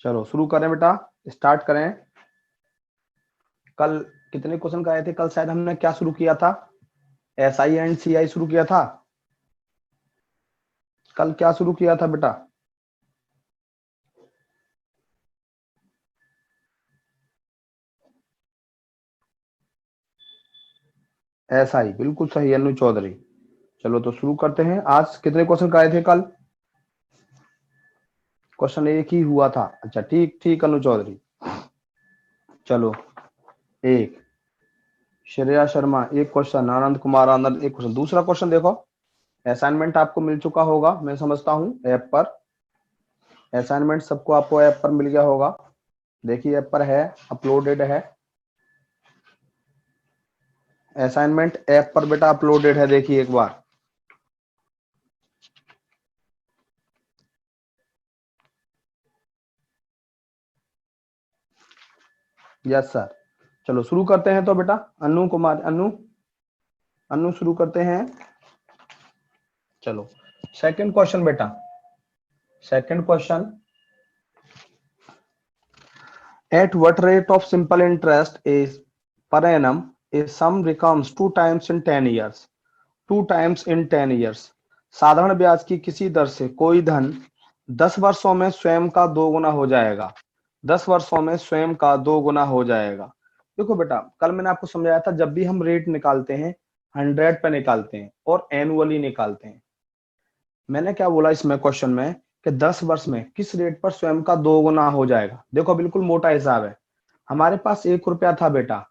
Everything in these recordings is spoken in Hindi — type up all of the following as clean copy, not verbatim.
चलो शुरू करें बेटा, स्टार्ट करें। कल कितने क्वेश्चन का आए थे? कल शायद हमने क्या शुरू किया था? SI एंड CI शुरू किया था। कल क्या शुरू किया था बेटा? SI, बिल्कुल सही अनु चौधरी। चलो तो शुरू करते हैं। आज कितने क्वेश्चन का आए थे कल? क्वेश्चन एक ही हुआ था। अच्छा ठीक ठीक अनु चौधरी। चलो एक, श्रेया शर्मा एक क्वेश्चन, आनंद कुमार आनंद एक क्वेश्चन। दूसरा क्वेश्चन देखो, असाइनमेंट आपको मिल चुका होगा मैं समझता हूँ ऐप पर। असाइनमेंट सबको आपको ऐप पर मिल गया होगा। देखिए ऐप पर है, अपलोडेड है। असाइनमेंट ऐप पर बेटा अपलोडेड है, देखिए एक बार। Yes sir. चलो शुरू करते हैं तो बेटा। अनु कुमार, अनु अनु शुरू करते हैं। चलो सेकंड क्वेश्चन बेटा। Second question, at what rate of simple interest is per annum a sum becomes two times in 10 years? Two times in 10 years। साधारण ब्याज की किसी दर से कोई धन 10 वर्षों में स्वयं का दो गुना हो जाएगा। 10 वर्षों में स्वयं का दो गुना हो जाएगा। देखो बेटा, कल मैंने आपको समझाया था जब भी हम रेट निकालते हैं 100 पे निकालते हैं और एनुअली निकालते हैं। मैंने क्या बोला इसमें क्वेश्चन में कि 10 वर्ष में किस रेट पर स्वयं का दो गुना हो जाएगा। देखो बिल्कुल मोटा हिसाब है। हमारे पास 1 रुपया था बेटा,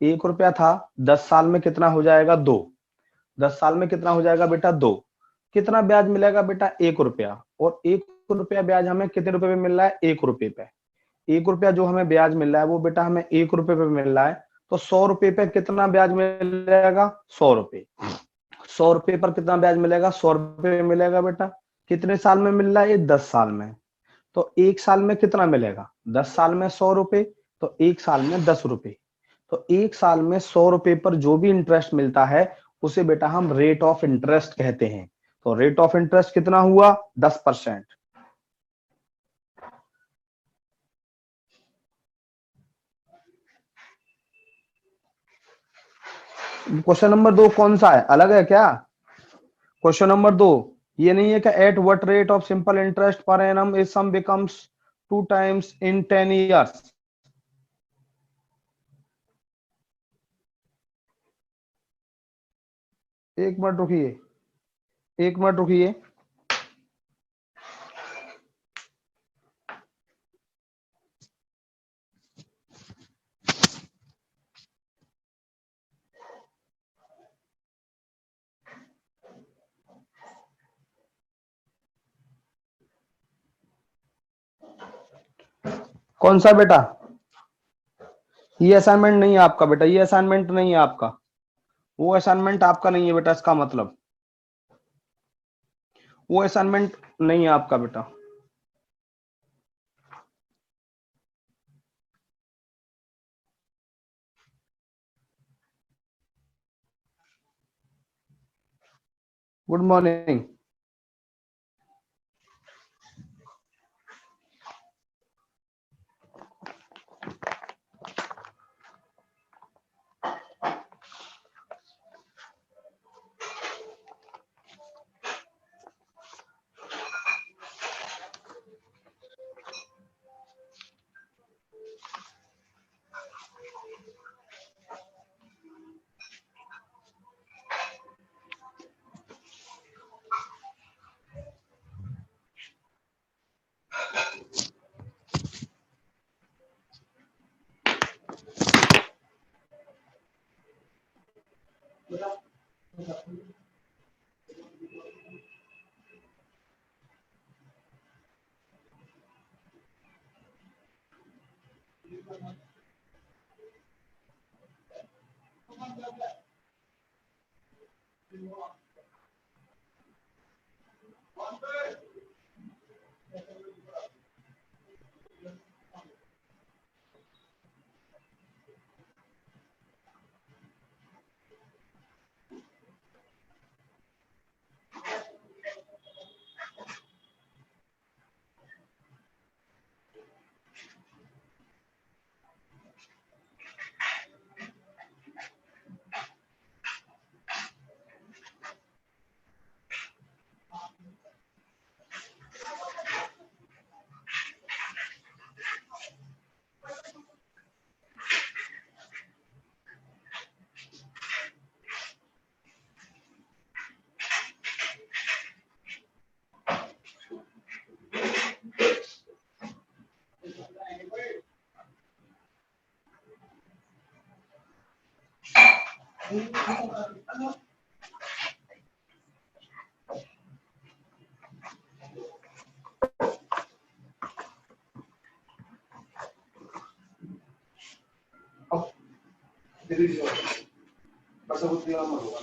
1 रुपया था। 10 साल में कितना हो जाएगा? 2। 10 साल में कितना हो जाएगा बेटा? 2। कितना ब्याज मिलेगा बेटा? 1 रुपया। और 1 रुपया ब्याज हमें कितने रुपए पे मिल रहा है? 1 रुपये पे। 1 रुपया जो हमें ब्याज मिल रहा है वो बेटा हमें 1 रुपये पे मिल रहा है। तो 100 रुपये पे कितना ब्याज मिलेगा? 100 रुपये। 100 रुपये पर कितना ब्याज मिलेगा? 100 रुपये मिलेगा बेटा। कितने साल में मिल रहा है? ये 10 साल में। तो एक साल में कितना मिलेगा? 10 साल में 100 रुपये, तो एक साल में 10 रुपये। तो एक साल में 100 रुपये पर जो भी इंटरेस्ट मिलता है उसे बेटा हम रेट ऑफ इंटरेस्ट कहते हैं। तो रेट ऑफ इंटरेस्ट कितना हुआ? 10%। क्वेश्चन नंबर 2 कौन सा है? अलग है क्या? क्वेश्चन नंबर 2 ये नहीं है कि at what rate of simple interest per annum is some becomes two times in 10 years? एक मिनट रुकिए, एक मिनट रुकिए। कौन सा बेटा? ये असाइनमेंट नहीं है आपका बेटा, ये असाइनमेंट नहीं है आपका। वो असाइनमेंट आपका नहीं है बेटा, इसका मतलब वो असाइनमेंट नहीं है आपका बेटा। Good morning.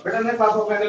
बेटा नहीं पास हो गया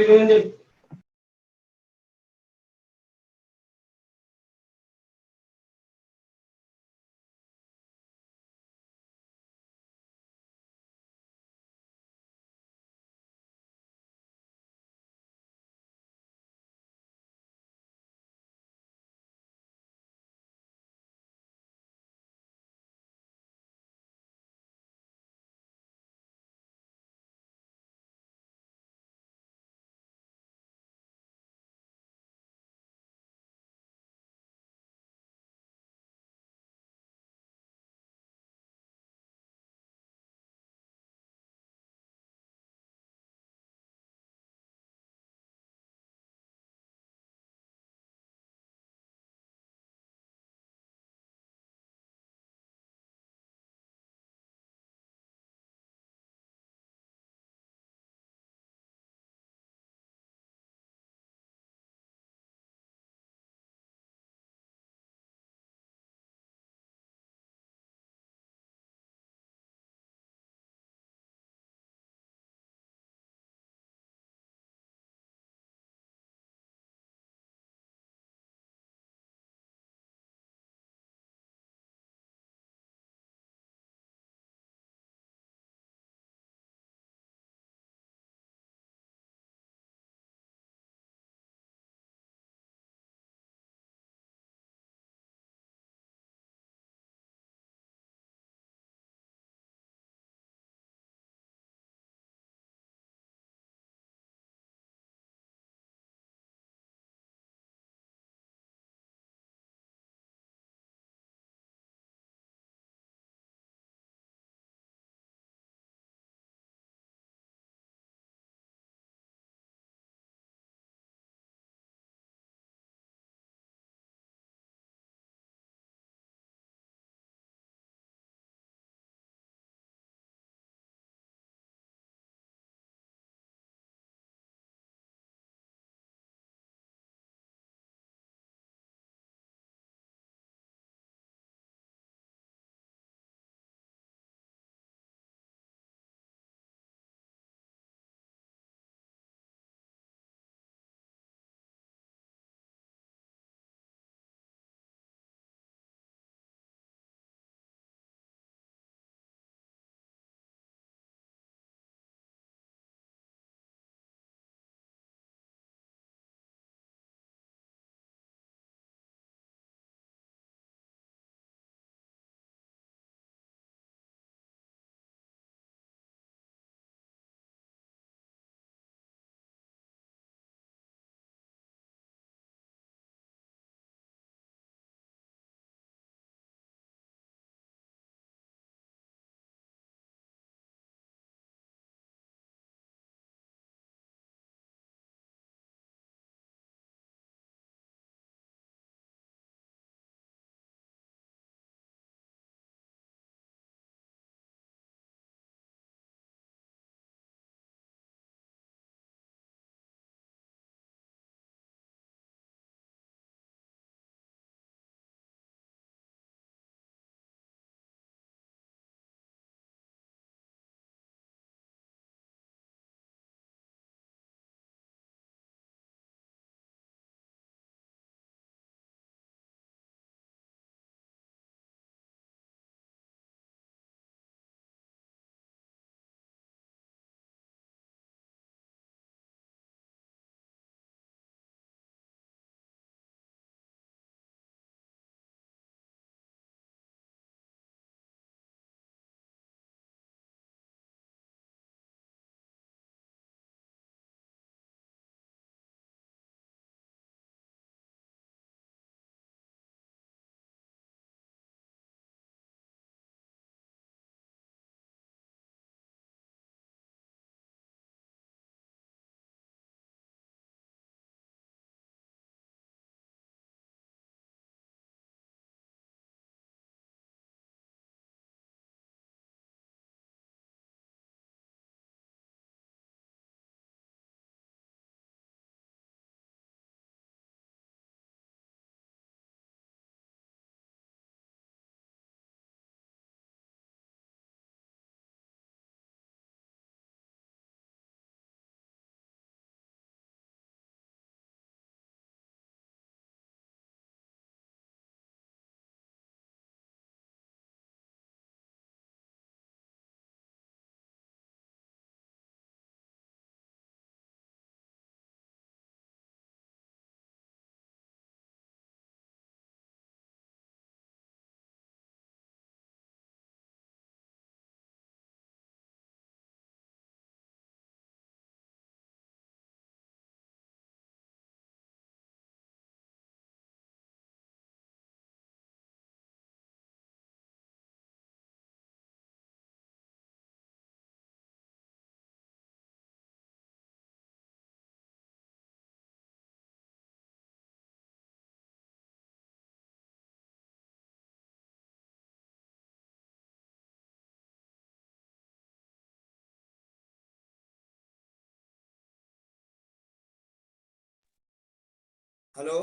हेलो,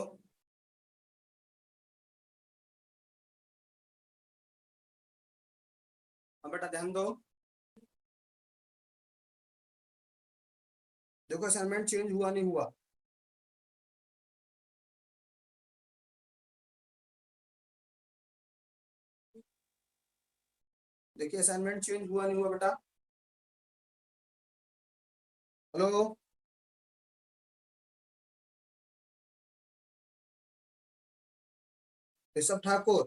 हाँ बेटा ध्यान दो। देखो असाइनमेंट चेंज हुआ नहीं हुआ? देखिए असाइनमेंट चेंज हुआ नहीं हुआ बेटा? Hello, Rishabh Thakur,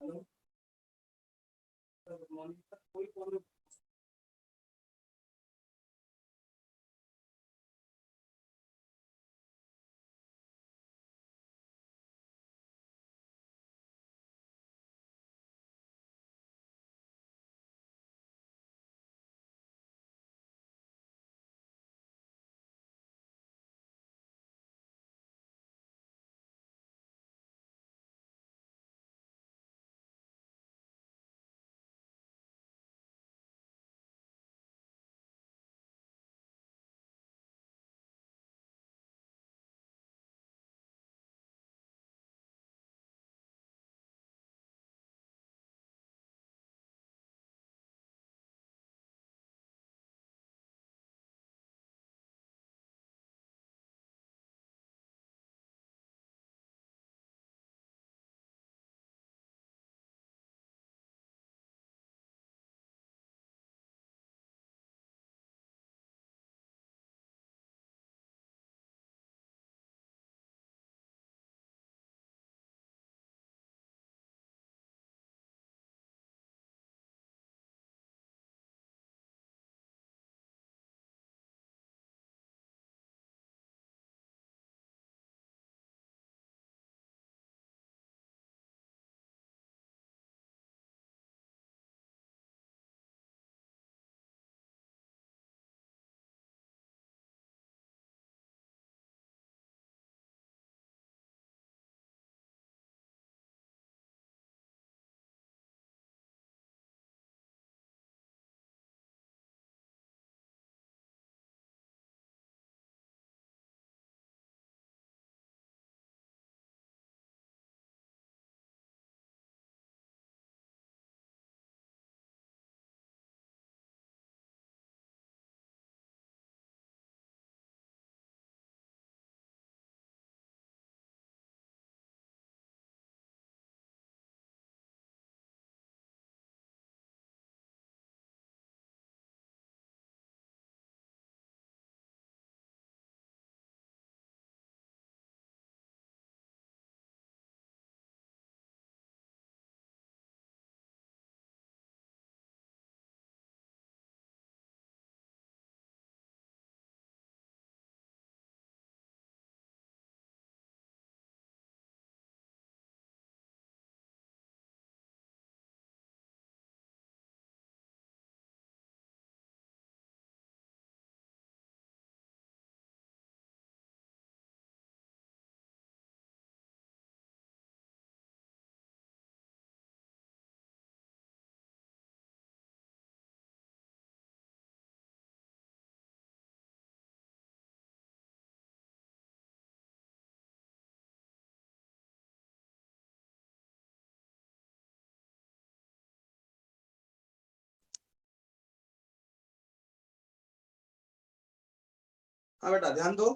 hello, good morning. कोई कॉल? हाँ बेटा ध्यान दो,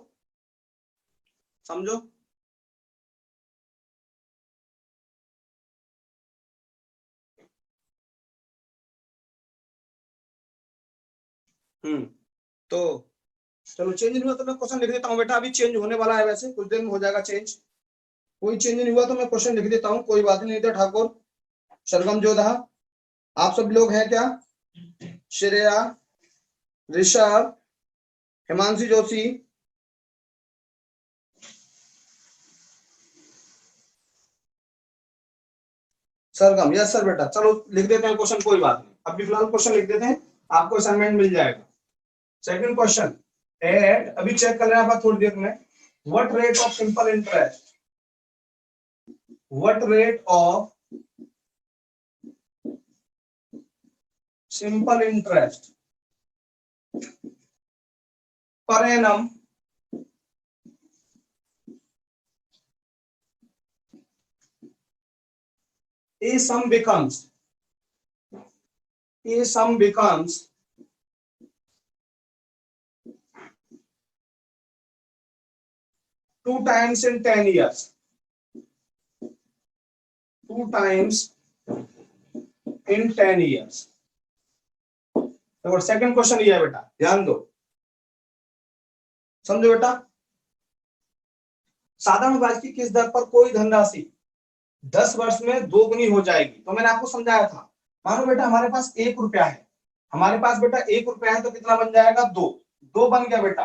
समझो। तो चलो चेंज नहीं हुआ तो मैं क्वेश्चन लिख देता हूँ बेटा। अभी चेंज होने वाला है, वैसे कुछ देर में हो जाएगा चेंज। कोई चेंज नहीं हुआ तो मैं क्वेश्चन लिख देता हूँ, कोई बात नहीं। इधर ठाकुर, सरगम जोधा, आप सब लोग हैं क्या? श्रेया, ऋषभ, हिमांशु जोशी, सरगम। यस सर बेटा, चलो लिख देते हैं क्वेश्चन, कोई बात नहीं। अभी फिलहाल क्वेश्चन लिख देते हैं, आपको असाइनमेंट मिल जाएगा। सेकंड क्वेश्चन, एट, अभी चेक कर रहे हैं आप थोड़ी देर में, what rate of simple interest what rate of simple interest per annum a sum becomes 2 times in 10 years, 2 times in 10 years। देखो सेकंड क्वेश्चन ये है बेटा, ध्यान दो, समझो बेटा। साधारण ब्याज की किस दर पर कोई धनराशि 10 वर्ष में दोगुनी हो जाएगी? तो मैंने आपको समझाया था, मानो बेटा हमारे पास 1 रुपया है, हमारे पास बेटा 1 रुपया है, तो कितना बन जाएगा? 2 बन गया बेटा।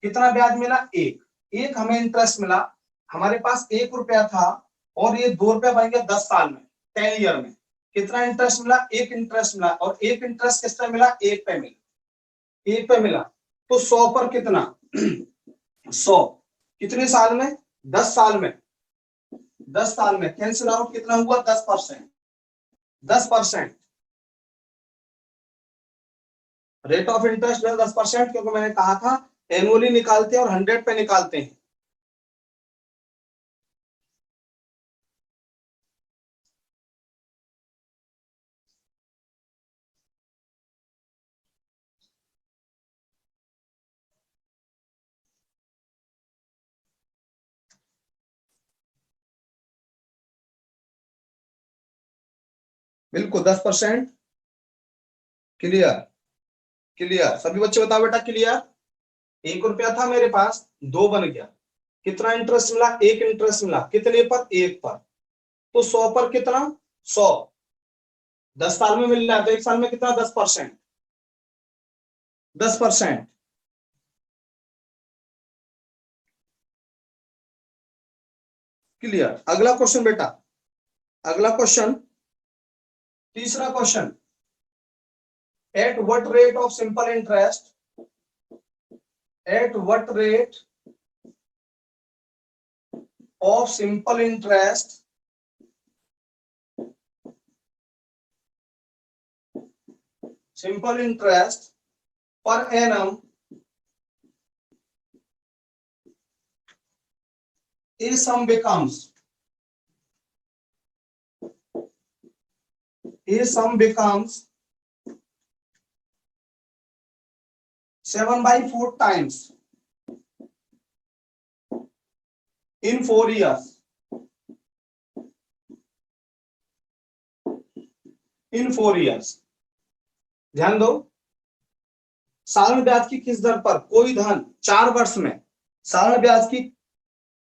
कितना ब्याज मिला? 1 हमें इंटरेस्ट मिला। हमारे पास 1 रुपया था और ये 2 रुपया बन गया 10 साल में, 10 ईयर में। कितना इंटरेस्ट मिला? 1 इंटरेस्ट मिला। और 1 इंटरेस्ट किस पे मिला? 1 पे मिला, 1 पे मिला। तो 100 पर कितना? 100 कितने साल में? 10 साल में। 10 साल में कैंसिल आउट कितना हुआ? 10%। 10% रेट ऑफ इंटरेस्ट 10%, क्योंकि मैंने कहा था एनुअली निकालते हैं और 100 पे निकालते हैं। बिल्कुल 10%। क्लियर? क्लियर? सभी बच्चे बताओ बेटा, क्लियर? 1 रुपया था मेरे पास, 2 बन गया। कितना इंटरेस्ट मिला? 1 इंटरेस्ट मिला। कितने पर? 1 पर। तो 100 पर कितना? 100 10 साल में मिल रहा है, तो 1 साल में कितना? 10%। 10%। क्लियर? अगला क्वेश्चन बेटा, अगला क्वेश्चन, तीसरा question. At what rate of simple interest, at what rate of simple interest per annum a sum becomes 7/4 times in 4 years, in 4 years। ध्यान दो, साधारण ब्याज की किस दर पर कोई धन 4 वर्ष में, साधारण ब्याज की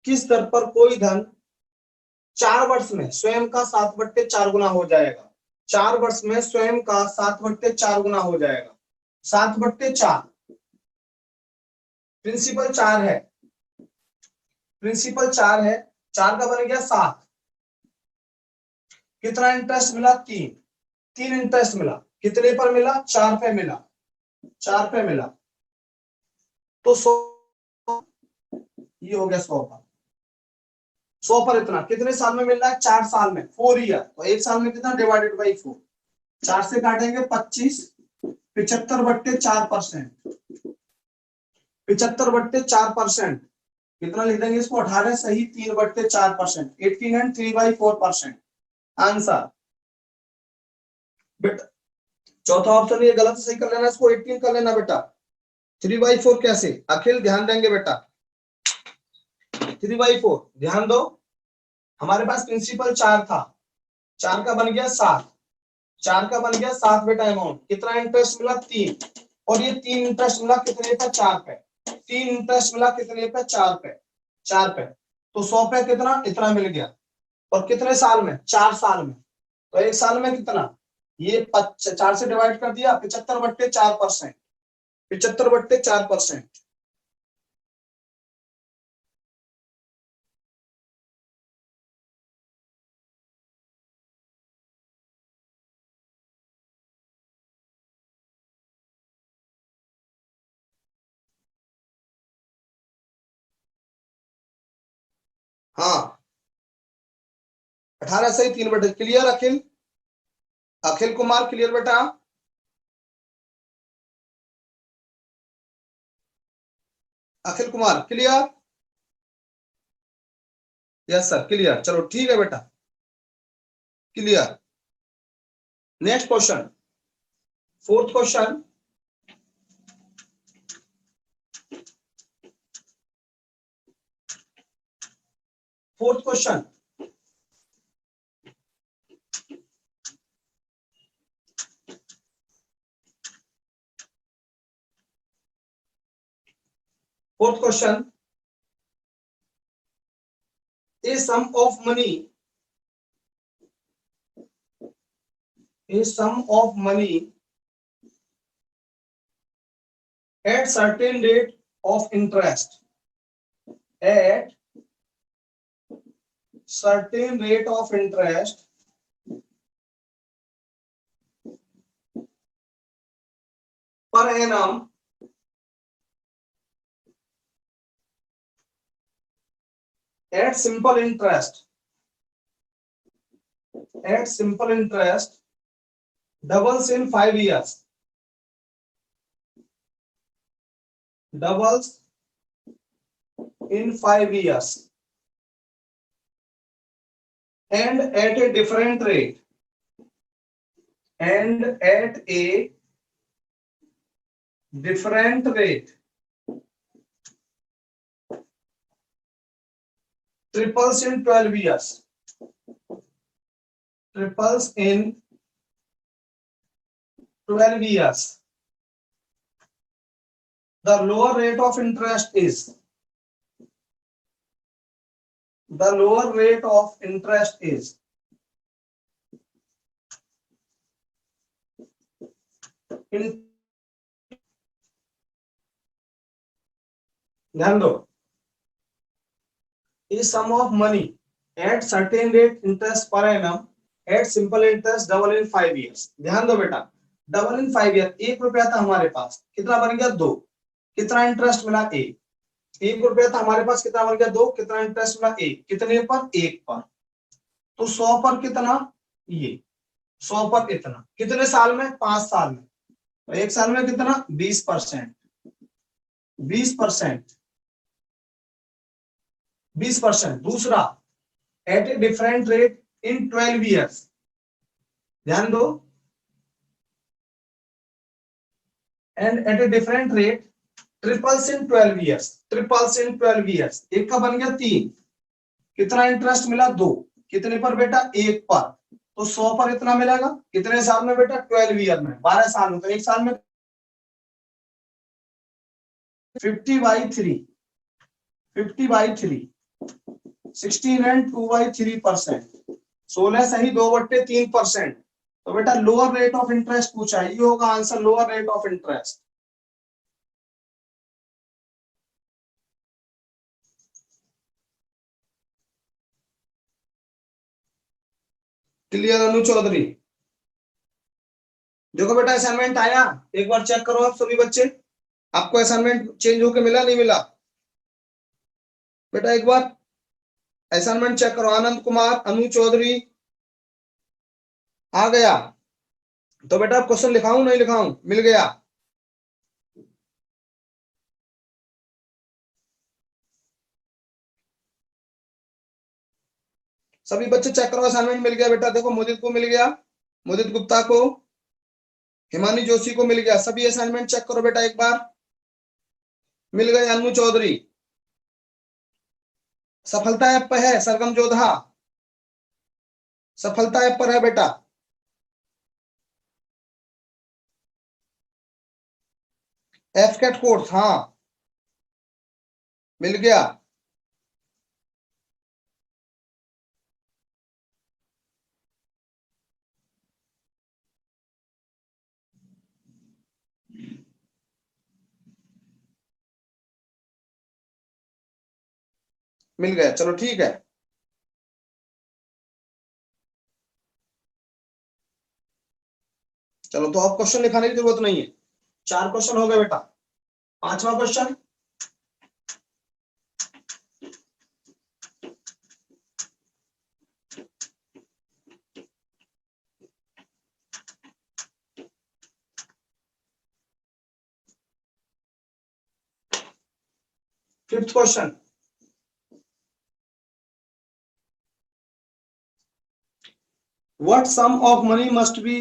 किस दर पर कोई धन 4 वर्ष में स्वयं का 7/4 गुना हो जाएगा? 4 वर्ष में स्वयं का 7/4 गुना हो जाएगा। 7/4 प्रिंसिपल 4 है, प्रिंसिपल 4 है, 4 का बन गया 7। कितना इंटरेस्ट मिला? 3 इंटरेस्ट मिला। कितने पर मिला? 4 पे मिला, 4 पे मिला। तो 100, ये हो गया 100 पर। 100 पर इतना कितने साल में मिल रहा है? 4 साल में, 4 ईयर। तो 1 साल में कितना? Divided by 4। 4 से काटेंगे 25, 75/4%, 75/4%। कितना लिख देंगे इसको? 18 सही 3/4%, 18 एंड 3/4%। आंसर बेटा चौथा ऑप्शन ये गलत, सही कर लेना, इसको 18 कर लेना बेटा। 3/4 कैसे? अखिल ध्यान देंगे बेटा, 3/4 ध्यान दो। हमारे पास प्रिंसिपल 4 था, 4 का बन गया 7, 4 का बन गया 7 बेटा अमाउंट। कितना इंटरेस्ट मिला? 3। और ये 3 इंटरेस्ट मिला कितने पे? 4 पे। 3 इंटरेस्ट मिला कितने पे? 4 पे, 4 पे। तो 100 पे कितना? इतना मिल गया। और कितने साल में? 4 साल में। तो 1 साल में कितना? ये 4 से डिवाइड कर दिया, 75/4%, 75/4%। हाँ 18 सही 3 बेटा। क्लियर अखिल? अखिल कुमार क्लियर बेटा? Akhil Kumar clear? Yes sir clear. चलो ठीक है बेटा, clear. Next question, fourth question. Fourth question, fourth question, a sum of money, a sum of money at certain rate of interest, at certain rate of interest per annum at simple interest, at simple interest doubles in 5 years, doubles in 5 years and at a different rate, and at a different rate, triples in 12 years, triples in 12 years. The lower rate of interest is, the lower rate of interest is in, ध्यान दो, is sum of money at certain rate interest per annum at simple interest double in 5 years. ध्यान दो बेटा, डबल इन 5 ईयर। 1 रुपया था हमारे पास, कितना बन गया 2, कितना इंटरेस्ट मिला 1। 1 रुपया था हमारे पास, कितना बन गया 2, कितना इंटरेस्ट मिला 1, कितने पर 1 पर। तो 100 पर कितना, ये 100 पर इतना, कितने साल में, 5 साल में। तो 1 साल में कितना 20%, 20%, 20%। दूसरा at a different rate in 12 years, ध्यान दो, and at a different rate triples in 12 years, triples in 12 years. एक का बन गया 3, कितना इंटरेस्ट मिला 2, कितने पर बेटा 1 पर। तो 100 पर इतना मिलेगा, कितने साल में बेटा 12 ईयर में, 12 साल में। तो एक साल में 50/3, 50/3, 16 एंड 2/3%, 16 सही 2/3%। तो बेटा लोअर रेट ऑफ इंटरेस्ट पूछा है, ये होगा answer, lower rate of interest. Clear Anu Chaudhary? देखो बेटा असाइनमेंट आया, एक बार चेक करो आप सभी बच्चे, आपको असाइनमेंट चेंज होके मिला नहीं मिला? बेटा एक बार असाइनमेंट चेक करो। आनंद कुमार, अनु चौधरी आ गया? तो बेटा क्वेश्चन लिखाऊं नहीं लिखाऊं? मिल गया? सभी बच्चे चेक करो, असाइनमेंट मिल गया बेटा। देखो मुदित को मिल गया, मुदित गुप्ता को, हिमानी जोशी को मिल गया। सभी असाइनमेंट चेक करो बेटा एक बार। मिल गए अनु चौधरी, सफलता ऐप पर है। सरगम जोधा सफलता ऐप पर है बेटा। एफकेट कोर्स, हाँ मिल गया। मिल गया, चलो ठीक है। चलो तो अब क्वेश्चन लिखाने की जरूरत नहीं है, 4 क्वेश्चन हो गए बेटा। 5वां question, fifth question, what sum of money must be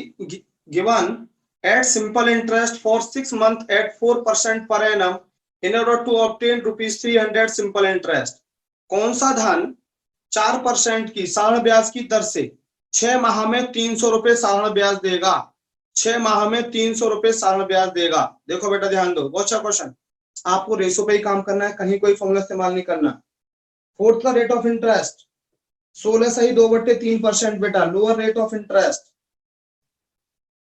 given at simple interest for 6 months at 4% per annum in order to obtain rupees 300 simple interest? कौन सा धन 4% की साधारण ब्याज की दर से 6 माह में 300 रुपए साधारण ब्याज देगा? 6 माह में 300 रुपए साधारण ब्याज देगा। देखो बेटा ध्यान दो, बहुत अच्छा क्वेश्चन। आपको रेशो पे ही काम करना है, कहीं कोई फॉर्मूला इस्तेमाल नहीं करना। फोर्थ का रेट ऑफ इंटरेस्ट 16 सही 2/3% बेटा, lower rate of interest.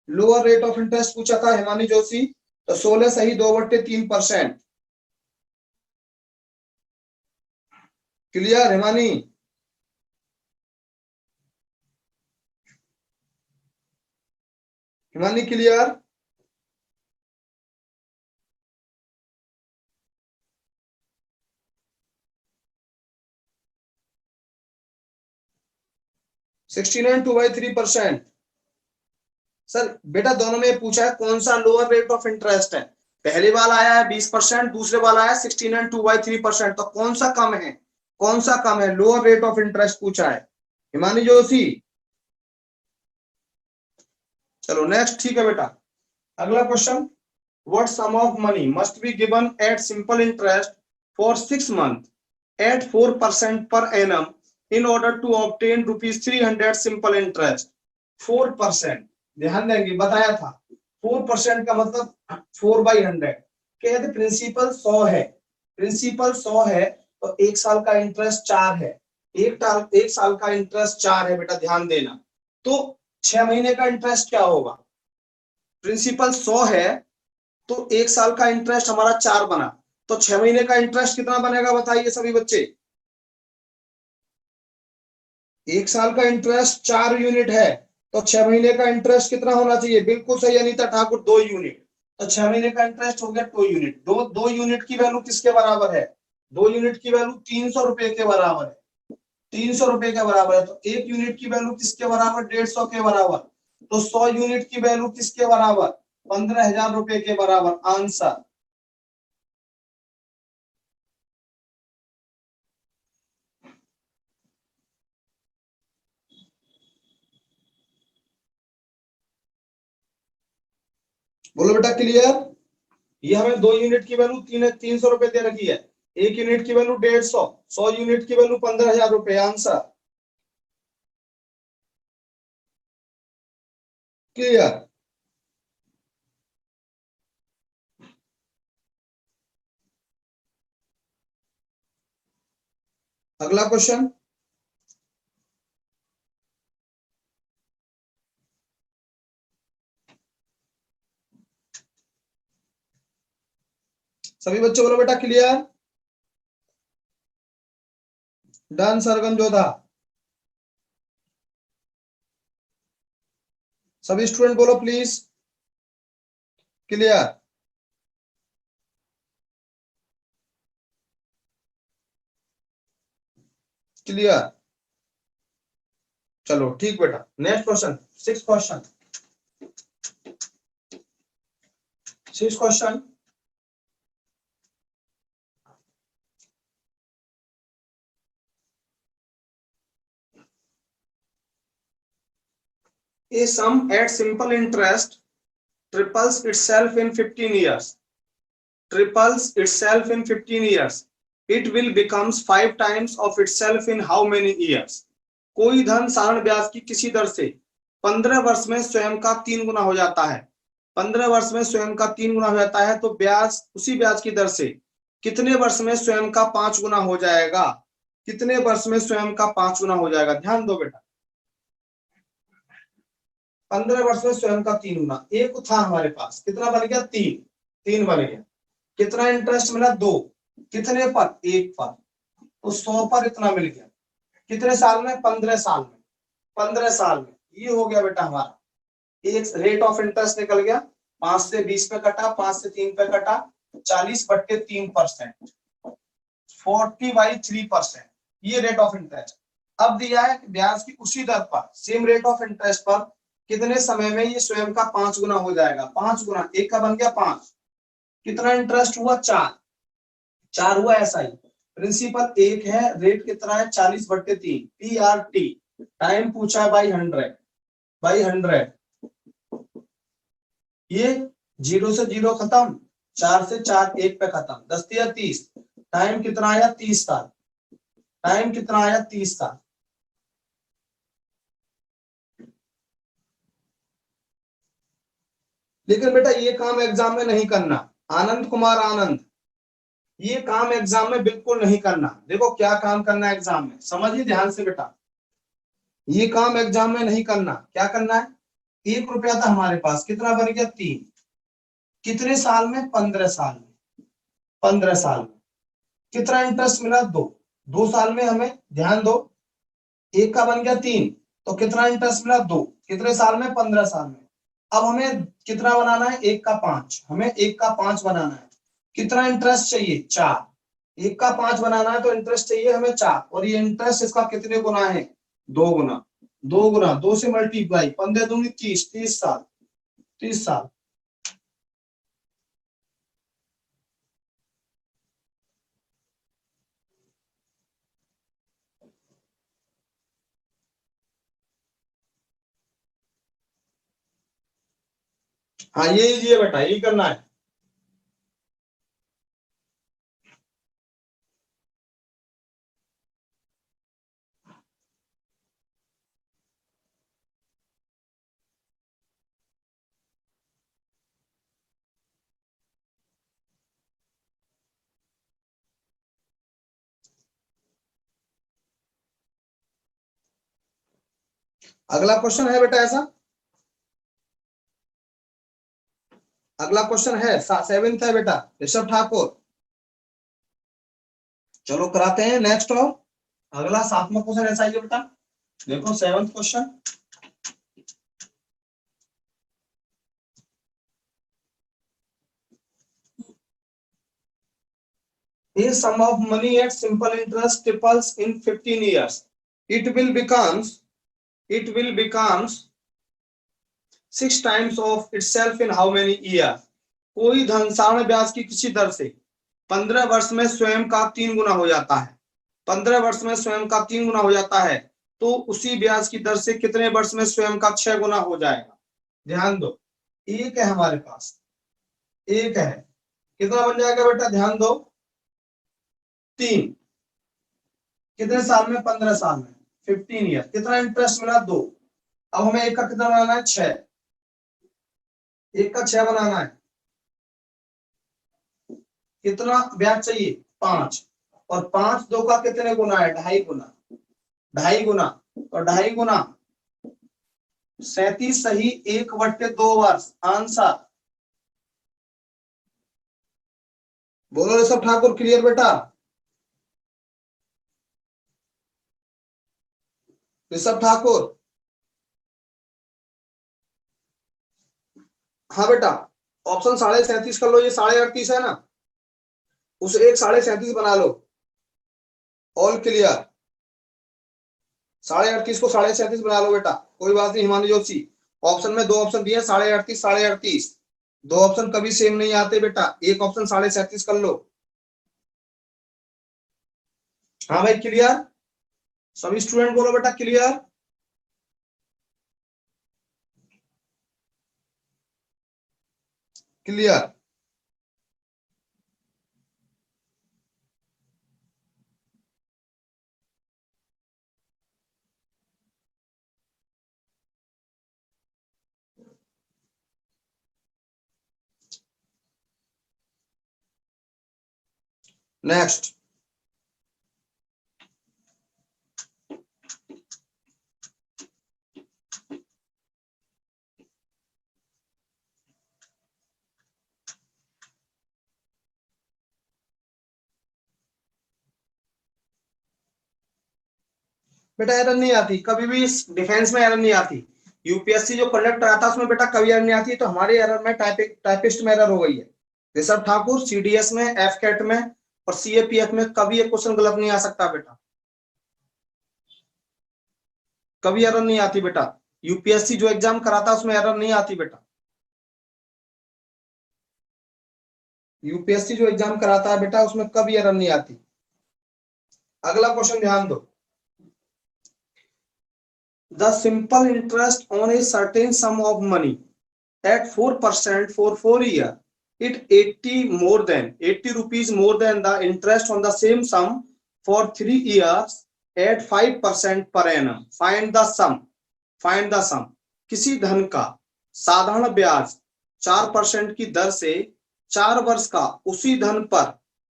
Lower rate of interest पूछा था हिमानी जोशी, तो 16 सही 2/3%। Clear Himani? Himani clear? Sixteen and 2/3%। Sir बेटा दोनों में पूछा है कौन सा लोअर रेट ऑफ इंटरेस्ट है। पहले वाला आया है 20%, दूसरे वाला आया 16 एंड 2/3%। तो कौन सा कम है? कौन सा कम है? लोअर रेट ऑफ इंटरेस्ट पूछा है हिमानी जोशी। चलो नेक्स्ट, ठीक है बेटा। अगला question, what sum of money must be given at simple interest for 6 months at 4% per annum in order to obtain rupees 300 simple interest? 4%, ध्यान देंगे बताया था 4% का मतलब 4/100। कहते प्रिंसिपल 100 है, प्रिंसिपल 100 है तो 1 साल का इंटरेस्ट 4 है। एक साल का इंटरेस्ट 4 है बेटा, ध्यान देना। तो 6 महीने का इंटरेस्ट क्या होगा? प्रिंसिपल 100 है तो 1 साल का इंटरेस्ट हमारा 4 बना, तो 6 महीने का इंटरेस्ट कितना बनेगा बताइए सभी बच्चे? 1 साल का इंटरेस्ट 4 यूनिट है तो 6 महीने का इंटरेस्ट कितना होना चाहिए? बिल्कुल सही अनीता ठाकुर, 2 यूनिट। तो 6 महीने का इंटरेस्ट हो गया 2 यूनिट। दो यूनिट की वैल्यू किसके बराबर है? 2 यूनिट की वैल्यू 300 रुपए के बराबर है। 300 रुपए के बराबर है तो 1 यूनिट की वैल्यू किसके बराबर? 150 के बराबर। तो 100 यूनिट की वैल्यू किसके बराबर? 15,000 रुपए के बराबर। आंसर। बोलो बेटा क्लियर? ये हमें 2 यूनिट की वैल्यू 300 रुपए दे रखी है, 1 यूनिट की वैल्यू 150, 100 यूनिट की वैल्यू 15,000 रुपए। आंसर। क्लियर? अगला क्वेश्चन, सभी बच्चे बोलो बेटा क्लियर? डन सरगम जोधा। सभी स्टूडेंट बोलो प्लीज क्लियर? क्लियर? चलो ठीक बेटा। Next question, six question. Six question, a sum at simple interest triples itself in 15 years, triples itself in 15 years, it will becomes 5 times of itself in how many years? कोई धन साधारण ब्याज की किसी दर से 15 वर्ष में स्वयं का 3 गुना हो जाता है। 15 वर्ष में स्वयं का 3 गुना हो जाता है तो ब्याज, उसी ब्याज की दर से कितने वर्ष में स्वयं का 5 गुना हो जाएगा? कितने वर्ष में स्वयं का 5 गुना हो जाएगा? ध्यान दो बेटा, 15 वर्ष में स्वयं का 3 गुना। एक था हमारे पास, कितना बन गया? 3 बन गया। कितना इंटरेस्ट मिला? 2। कितने पर? 1 पर। तो 100 पर इतना मिल गया। कितने साल में? 15 साल में। 15 साल में ये हो गया बेटा हमारा। एक रेट ऑफ इंटरेस्ट निकल गया, 5 से 20 पे कटा, 5 से 3 पे कटा, 40/3%, 40/3%। ये रेट ऑफ इंटरेस्ट। अब दिया है ब्याज की उसी दर पर, सेम रेट ऑफ इंटरेस्ट पर कितने समय में ये स्वयं का 5 गुना हो जाएगा? 5 गुना 1 का बन गया 5। कितना इंटरेस्ट हुआ? 4। 4 हुआ SI, प्रिंसिपल 1 है, रेट कितना है 40/3, PRT, टाइम पूछा है बाई 100, ये 0 से 0 खत्म, 4 से 4 1 पे खत्म, 10 या 30, टाइम कितना आया 30 साल, टाइम कितना आया 30 साल। लेकिन बेटा ये काम एग्जाम में नहीं करना, आनंद कुमार आनंद, ये काम एग्जाम में बिल्कुल नहीं करना। देखो क्या काम करना है एग्जाम में, समझिए ध्यान से बेटा, ये काम एग्जाम में नहीं करना। क्या करना है, 1 रुपया था हमारे पास, कितना बन गया 3, कितने साल में 15 साल में, 15 साल में कितना इंटरेस्ट मिला 2 साल में, हमें ध्यान दो, 1 का बन गया 3, तो कितना इंटरेस्ट मिला 2, कितने साल में 15 साल में। अब हमें कितना बनाना है 1 का 5, हमें 1 का 5 बनाना है, कितना इंटरेस्ट चाहिए 4, 1 का 5 बनाना है तो इंटरेस्ट चाहिए हमें 4, और ये इंटरेस्ट इसका कितने गुना है 2 गुना, 2 गुना 2 से मल्टीप्लाई, 15 दूनी 30, 30 साल, 30 साल। हाँ ये लीजिए बेटा, यही करना है। अगला क्वेश्चन है बेटा ऐसा, अगला क्वेश्चन है 7th है बेटा, ऋषभ ठाकुर। चलो कराते हैं नेक्स्ट, और अगला 7वां क्वेश्चन ऐसा ही है बेटा, देखो 7th question. A sum of money at simple interest triples in 15 years. It will becomes 6 times of itself in how many years? कोई धन साधारण ब्याज की किसी दर से 15 वर्ष में स्वयं का 3 गुना हो जाता है, 15 वर्ष में स्वयं का 3 गुना हो जाता है, तो उसी ब्याज की दर से कितने वर्ष में स्वयं का 6 गुना हो जाएगा। ध्यान दो, एक है हमारे पास, एक है, कितना बन जाएगा बेटा, ध्यान दो, 3, कितने साल में 15 साल में 15 ईयर, कितना इंटरेस्ट मिला 2, अब हमें एक का कितना बनाना है 6, एक का 6 बनाना है, कितना ब्याज चाहिए 5, और 5 2 का कितने गुना है 2.5 गुना, 2.5 गुना, और 2.5 गुना 37 सही 1/2 वर्ष, आंसर। बोलो ऋषभ ठाकुर, क्लियर बेटा, ऋषभ ठाकुर। हाँ बेटा, ऑप्शन 37.5 कर लो, ये 38.5 है ना, उस एक 37.5 बना लो, ऑल क्लियर, 38.5 को 37.5 बना लो बेटा, कोई बात नहीं हिमानी जोशी। ऑप्शन में 2 ऑप्शन दिए 38.5 38.5, 2 ऑप्शन कभी सेम नहीं आते बेटा, एक ऑप्शन 37.5 कर लो। हाँ भाई क्लियर, सभी स्टूडेंट बोलो बेटा क्लियर। Clear, next. बेटा एरर नहीं आती कभी भी, डिफेंस में एरर नहीं आती, यूपीएससी जो कंडक्ट कराता है उसमें बेटा कभी एरर नहीं आती, तो हमारे एरर में टाइपिस्ट में एरर हो गई है। ऋषभ ठाकुर सीडीएस में, एफ कैट में और सीएपीएफ में कभी एक क्वेश्चन गलत नहीं आ सकता बेटा, कभी एरर नहीं आती बेटा, यूपीएससी जो एग्जाम कराता है उसमें एरर नहीं आती बेटा। यूपीएससी जो एग्जाम कराता है बेटा उसमें कब एरर नहीं आती। अगला क्वेश्चन ध्यान दो, the simple interest on a certain some of money at 4% for 4 years, it 80 rupees more than the interest on the same sum for 3 years at 5% per annum. Find the sum. Find the sum. किसी धन का साधारण ब्याज 4% की दर से 4 वर्ष का उसी धन पर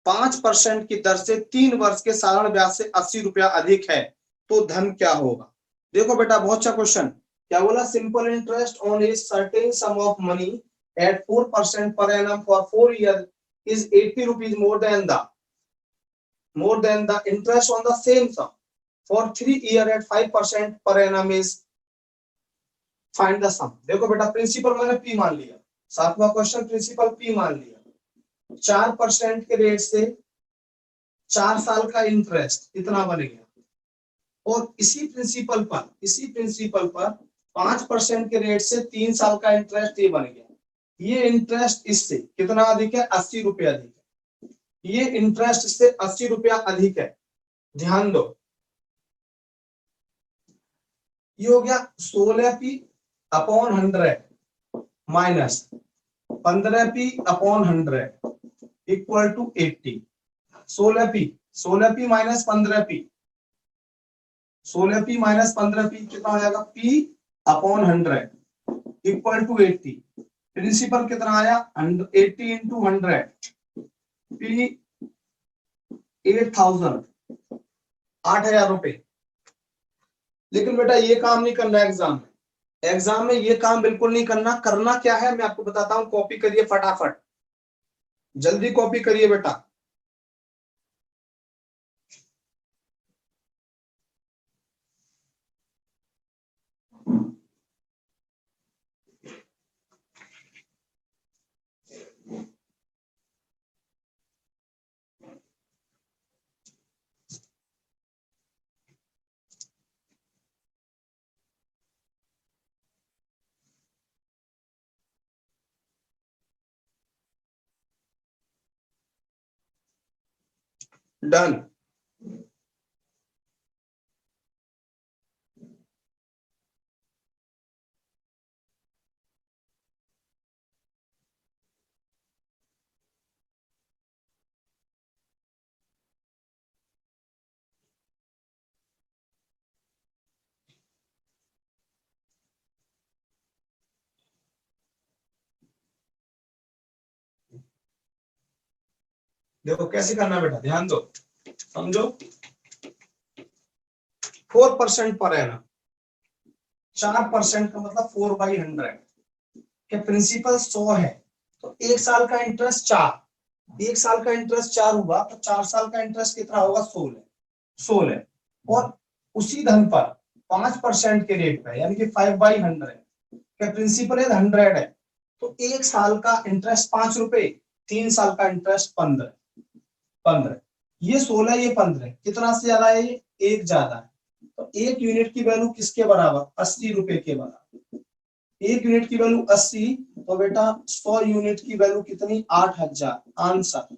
5% की दर से 3 वर्ष के साधारण ब्याज से 80 रुपया अधिक है, तो धन क्या होगा। देखो बेटा बहुत अच्छा क्वेश्चन, क्या बोला, simple interest on a certain some of money at 4% per annum for 4 years is 80 rupees more than the interest on the same sum for 3 years at 5% per annum is find the sum। देखो बेटा प्रिंसिपल मैंने P मान लिया, सातवां क्वेश्चन प्रिंसिपल P मान लिया, 4% के रेट से 4 साल का इंटरेस्ट इतना बन गया, और इसी प्रिंसिपल पर 5% के रेट से 3 साल का इंटरेस्ट ये बन गया। ये इंटरेस्ट इससे कितना अधिक है, 80 रुपया अधिक है। ये इंटरेस्ट इससे 80 रुपया अधिक है। ध्यान दो, ये हो गया 16p upon 100 minus 15p upon 100 equal to 80। 16p minus 15p, 16p minus 15p कितना हो जाएगा, p upon 100 equal to 80। Principal कितना आया, 80 इंटू 100, p 8000, 8000 रुपए। लेकिन बेटा ये काम नहीं करना एग्जाम में ये काम बिल्कुल नहीं करना। करना क्या है मैं आपको बताता हूं, कॉपी करिए फटाफट, जल्दी कॉपी करिए बेटा। डन। देखो कैसे करना बेटा, ध्यान दो, समझो। 4% पर एनम, 4% का मतलब 4/100 के प्रिंसिपल 100 है, तो 1 साल का इंटरेस्ट 4, 1 साल का इंटरेस्ट 4 हुआ तो 4 साल का इंटरेस्ट कितना होगा, 16। और उसी धन पर 5% के रेट पे यानी कि 5/100 के प्रिंसिपल 100 है, तो 1 साल का इंटरेस्ट 5 रुपए, 3 साल का इंटरेस्ट 15। ये 16, ये 15, कितना से ज्यादा है, ये 1 ज्यादा है। तो 1 यूनिट की वैल्यू किसके बराबर, 80 रुपए के बराबर। 1 यूनिट की वैल्यू 80, तो बेटा 100 यूनिट की वैल्यू कितनी, 8000। आंसर।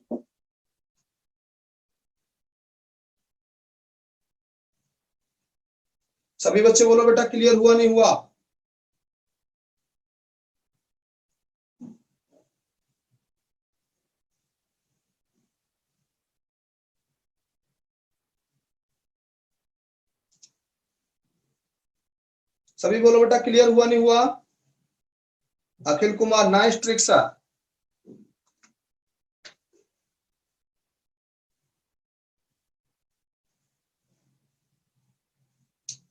सभी बच्चे बोलो बेटा क्लियर हुआ नहीं हुआ। सभी बोलो बेटा क्लियर हुआ नहीं हुआ। Akhil Kumar nice trick sir.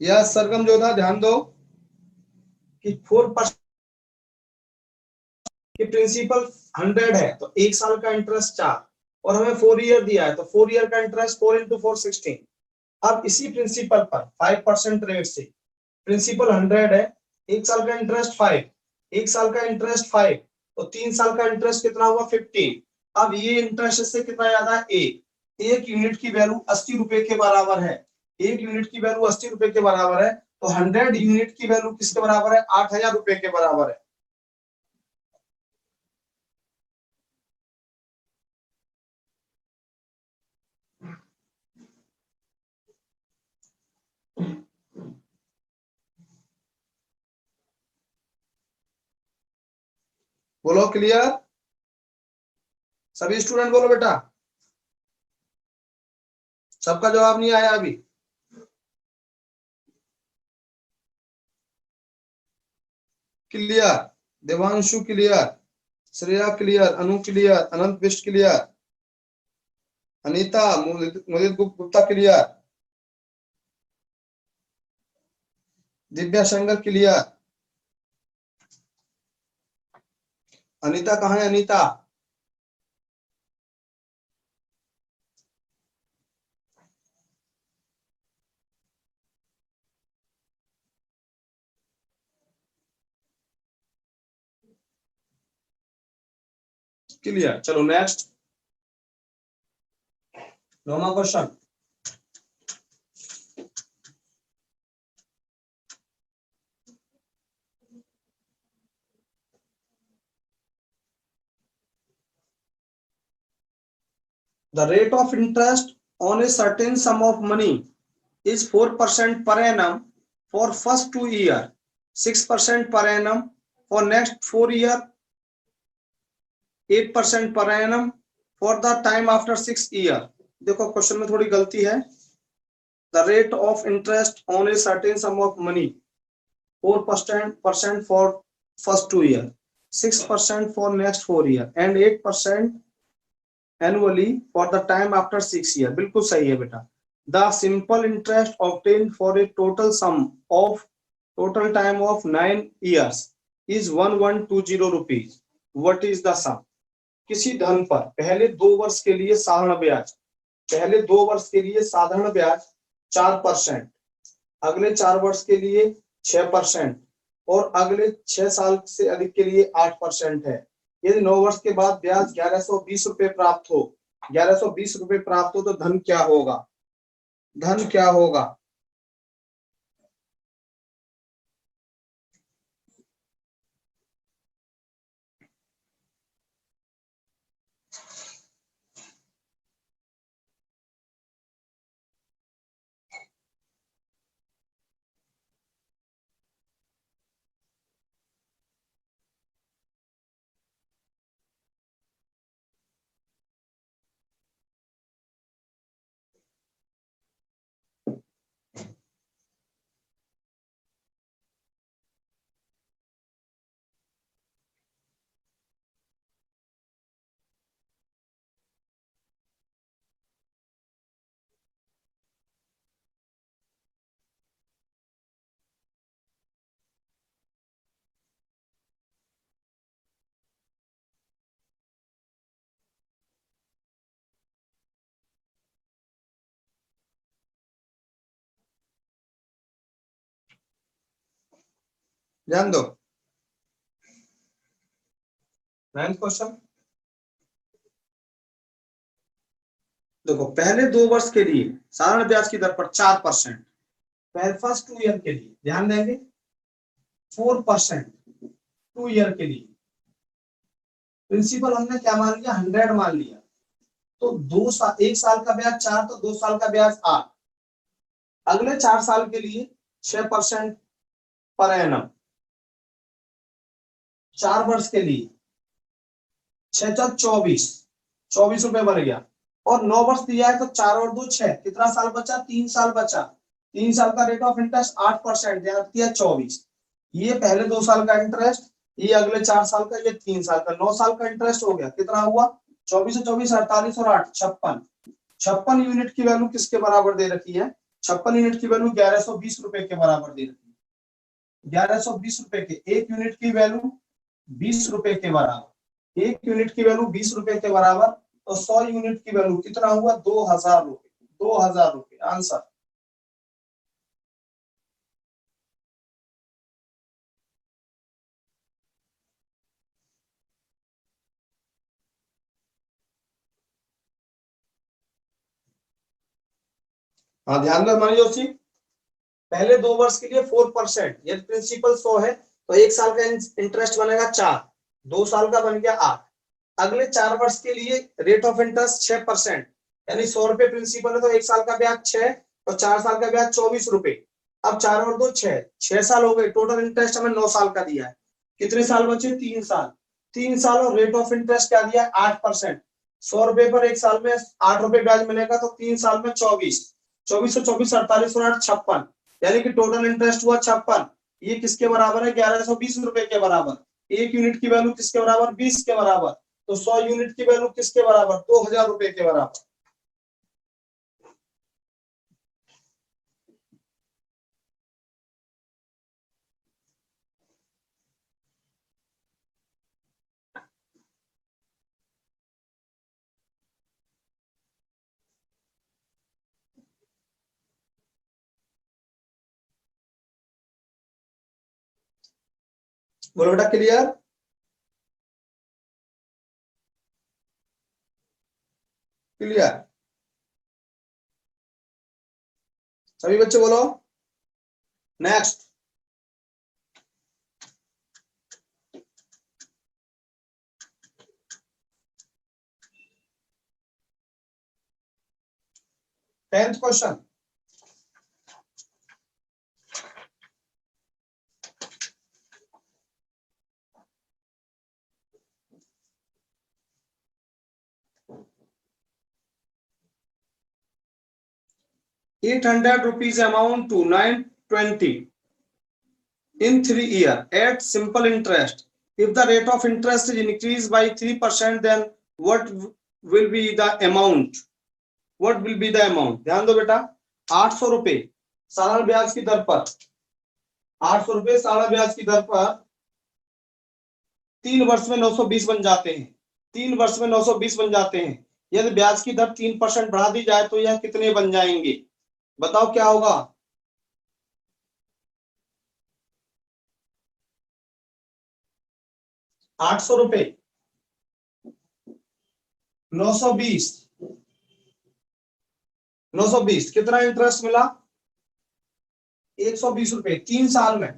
Yes Sargam Jodha, ध्यान दो कि 4% की प्रिंसिपल 100 है, तो 1 साल का इंटरेस्ट 4, और हमें 4 ईयर दिया है, तो 4 ईयर का इंटरेस्ट 4 इंटू 4 16। अब इसी प्रिंसिपल पर 5% रेट से प्रिंसिपल 100 है, 1 साल का इंटरेस्ट 5, 1 साल का इंटरेस्ट 5, तो 3 साल का इंटरेस्ट कितना हुआ, 15। अब ये इंटरेस्ट से कितना ज्यादा है, 1 यूनिट की वैल्यू 80 रुपए के बराबर है। 1 यूनिट की वैल्यू 80 रुपए के बराबर है, तो 100 यूनिट की वैल्यू किसके बराबर है, 8000 रुपए के बराबर है। बोलो क्लियर, सभी स्टूडेंट बोलो बेटा, सबका जवाब नहीं आया अभी। Clear, Devanshu clear, Shreya clear, Anu clear, Anant Bisht clear, Anita Mudit Gupta clear, Divya Shankar clear. Anita कहाँ है अनीता? क्लियर, चलो नेक्स्ट 9वां question. The rate of interest on a certain sum of money is 4% per annum for first 2 years, 6% per annum for next 4 years, 8% per annum for the time after 6 years. देखो क्वेश्चन में थोड़ी गलती है। The rate of interest on a certain sum of money 4% for first 2 years, 6% for next 4 years and 8% annually for the time after 6 years. बिल्कुल सही है बेटा। The simple interest obtained for a total sum of total time of 9 years is 1120 rupees. What is the sum? किसी धन पर पहले 2 वर्ष के लिए साधारण ब्याज, पहले 2 वर्ष के लिए साधारण ब्याज 4%, अगले 4 वर्ष के लिए 6% और अगले 6 साल से अधिक के लिए 8% है। यदि 9 वर्ष के बाद ब्याज 1120 रुपए प्राप्त हो, 1120 रुपए प्राप्त हो तो धन क्या होगा? धन क्या होगा? ध्यान दो। 9th क्वेश्चन देखो, पहले 2 वर्ष के लिए साधारण ब्याज की दर पर 4%, पहले फर्स्ट 2 ईयर के लिए ध्यान देंगे 4% 2 ईयर के लिए। प्रिंसिपल हमने क्या मान लिया? 100 मान लिया। तो 1 साल का ब्याज 4, तो 2 साल का ब्याज 8, अगले 4 साल के लिए 6% पर एनम, 4 वर्ष के लिए 6 24 रुपए बन गया। और 9 वर्ष दिया है तो 4 और 2 6, कितना साल बचा? 3 साल बचा। 3 साल का रेट ऑफ इंटरेस्ट 8%, दिया 24। ये पहले 2 साल का इंटरेस्ट, ये अगले 4 साल का, ये 3 साल का, 9 साल का इंटरेस्ट हो गया। कितना हुआ? 24 और 24 48 और 8 56। 56 यूनिट की वैल्यू किसके बराबर दे रखी है? 56 यूनिट की वैल्यू 1120 रुपए के बराबर दे रखी है। 1120 रुपए के, 1 यूनिट की वैल्यू 20 रुपए के बराबर, 1 यूनिट की वैल्यू 20 रुपए के बराबर, तो 100 यूनिट की वैल्यू कितना हुआ? 2000 रुपए। 2000 रुपए आंसर। हाँ ध्यान दो हमारी जोशी, पहले 2 वर्ष के लिए 4%, यदि प्रिंसिपल 100 है तो 1 साल का इंटरेस्ट बनेगा 4, 2 साल का बन गया 8, अगले 4 वर्ष के लिए रेट ऑफ इंटरेस्ट 6%, यानी 100 रुपए प्रिंसिपल है तो 1 साल का ब्याज 6 और 4 साल का ब्याज 24 रुपए। अब 4 और 2 6 साल हो गए, टोटल इंटरेस्ट हमें 9 साल का दिया है। कितने साल बचे? 3 साल। 3 साल और रेट ऑफ इंटरेस्ट क्या दिया 8%। 100 रुपए पर एक साल में 8 रुपए ब्याज मिलेगा, तो 3 साल में 24, 24 और 24 48 और 8 56, यानी कि टोटल इंटरेस्ट हुआ 56। ये किसके बराबर है 1120 रुपए के बराबर। एक यूनिट की वैल्यू किसके बराबर 20 के बराबर, तो 100 यूनिट की वैल्यू किसके बराबर 2000 रुपए के बराबर। बोलो बेटा क्लियर। क्लियर सभी बच्चे बोलो। Next, tenth question. ₹800 amount to 920 in 3 years at simple interest. If the rate of interest is increased by 3%, then what will be the amount? What will be the amount? ध्यान दो बेटा, 800 रुपए सालाना ब्याज की दर पर, 800 रुपए सालाना ब्याज की दर पर 3 वर्ष में 920 बन जाते हैं। 3 वर्ष में 920 बन जाते हैं। यदि ब्याज की दर 3% बढ़ा दी जाए तो यह कितने बन जाएंगे, बताओ क्या होगा। 800 रुपए 920, 920 कितना इंटरेस्ट मिला 120 रुपए 3 साल में।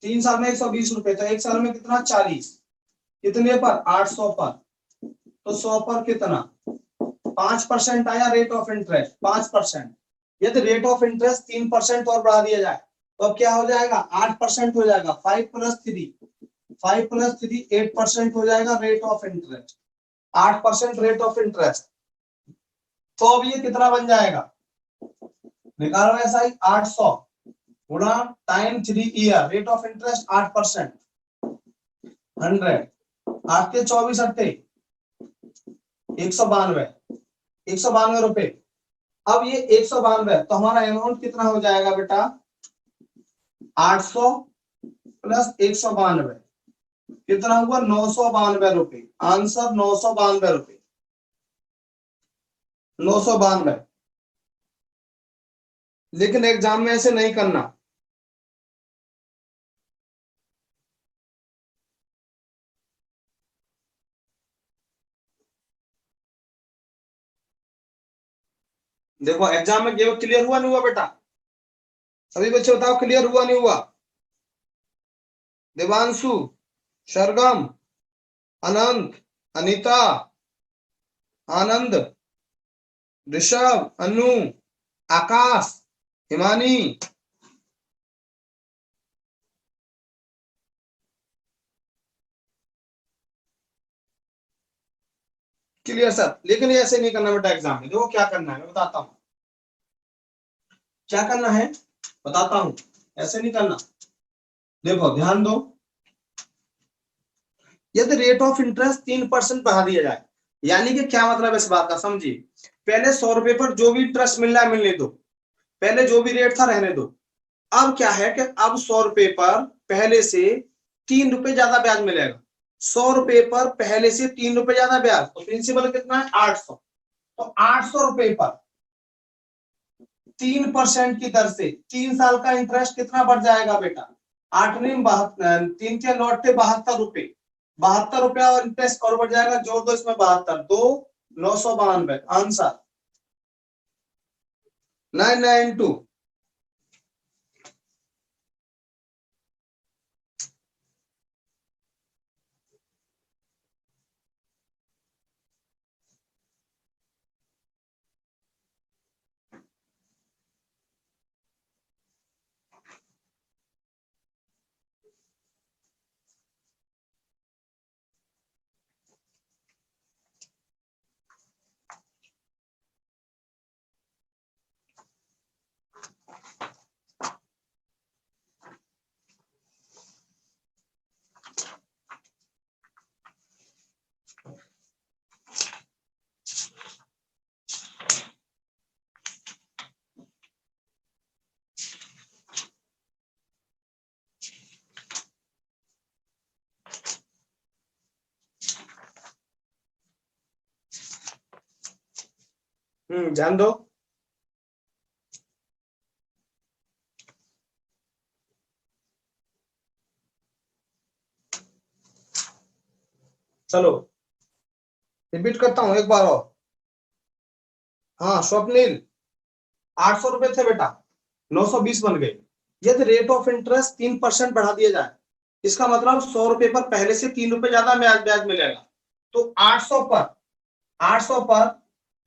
3 साल में 120 रुपए, तो एक साल में कितना 40, कितने पर 800 पर, तो 100 पर कितना 5% आया रेट ऑफ इंटरेस्ट 5%। यदि रेट ऑफ इंटरेस्ट 3% और बढ़ा दिया जाए तो अब क्या हो जाएगा 8% हो जाएगा। 5 + 3 8% हो जाएगा rate of interest, 8% rate of interest. तो अब ये कितना बन जाएगा, निकालो ऐसा ही 800 गुणा time 3 year, rate of interest 8%, 100, 8 के 24 अट्ठे 192, 192 रुपए। अब ये 192, तो हमारा अमाउंट कितना हो जाएगा बेटा 800 + 192 कितना हुआ 992 रुपए। आंसर 992 रुपए, 992। लेकिन एग्जाम में ऐसे नहीं करना। देखो एग्जाम में क्लियर हुआ नहीं हुआ बेटा, सभी बच्चे बताओ क्लियर हुआ नहीं हुआ। देवांशु, सरगम, अनंत, अनीता, आनंद, ऋषभ, अनु, आकाश, हिमानी। क्लियर सर, लेकिन ये ऐसे नहीं करना बेटा एग्जाम में। देखो क्या करना है मैं बताता हूँ, क्या करना है बताता हूँ, ऐसे नहीं करना। देखो ध्यान दो, यदि रेट ऑफ इंटरेस्ट 3% बढ़ा दिया जाए, यानी कि क्या मतलब इस बात का समझिए। पहले 100 रुपए पर जो भी इंटरेस्ट मिल रहा है मिलने दो, पहले जो भी रेट था रहने दो। अब क्या है कि अब 100 रुपए पर पहले से 3 रुपए ज्यादा ब्याज मिलेगा। 100 रुपए पर पहले से 3 रुपए ज्यादा ब्याज, तो प्रिंसिपल कितना है 800। तो 800 रुपए पर 3% की दर से 3 साल का इंटरेस्ट कितना बढ़ जाएगा बेटा 8 में 3 के 9 72 रुपए, 72 रुपया और इंटरेस्ट और बढ़ जाएगा, जोड़ दो इसमें 72 2 992। आंसर 992। ध्यान दो। चलो रिपीट करता हूं एक बार और। हाँ स्वप्निल, 800 रुपए थे बेटा, 920 बन गए। यदि रेट ऑफ इंटरेस्ट 3% बढ़ा दिया जाए, इसका मतलब 100 रुपए पर पहले से 3 रुपए ज्यादा ब्याज ब्याज मिलेगा। तो 800 पर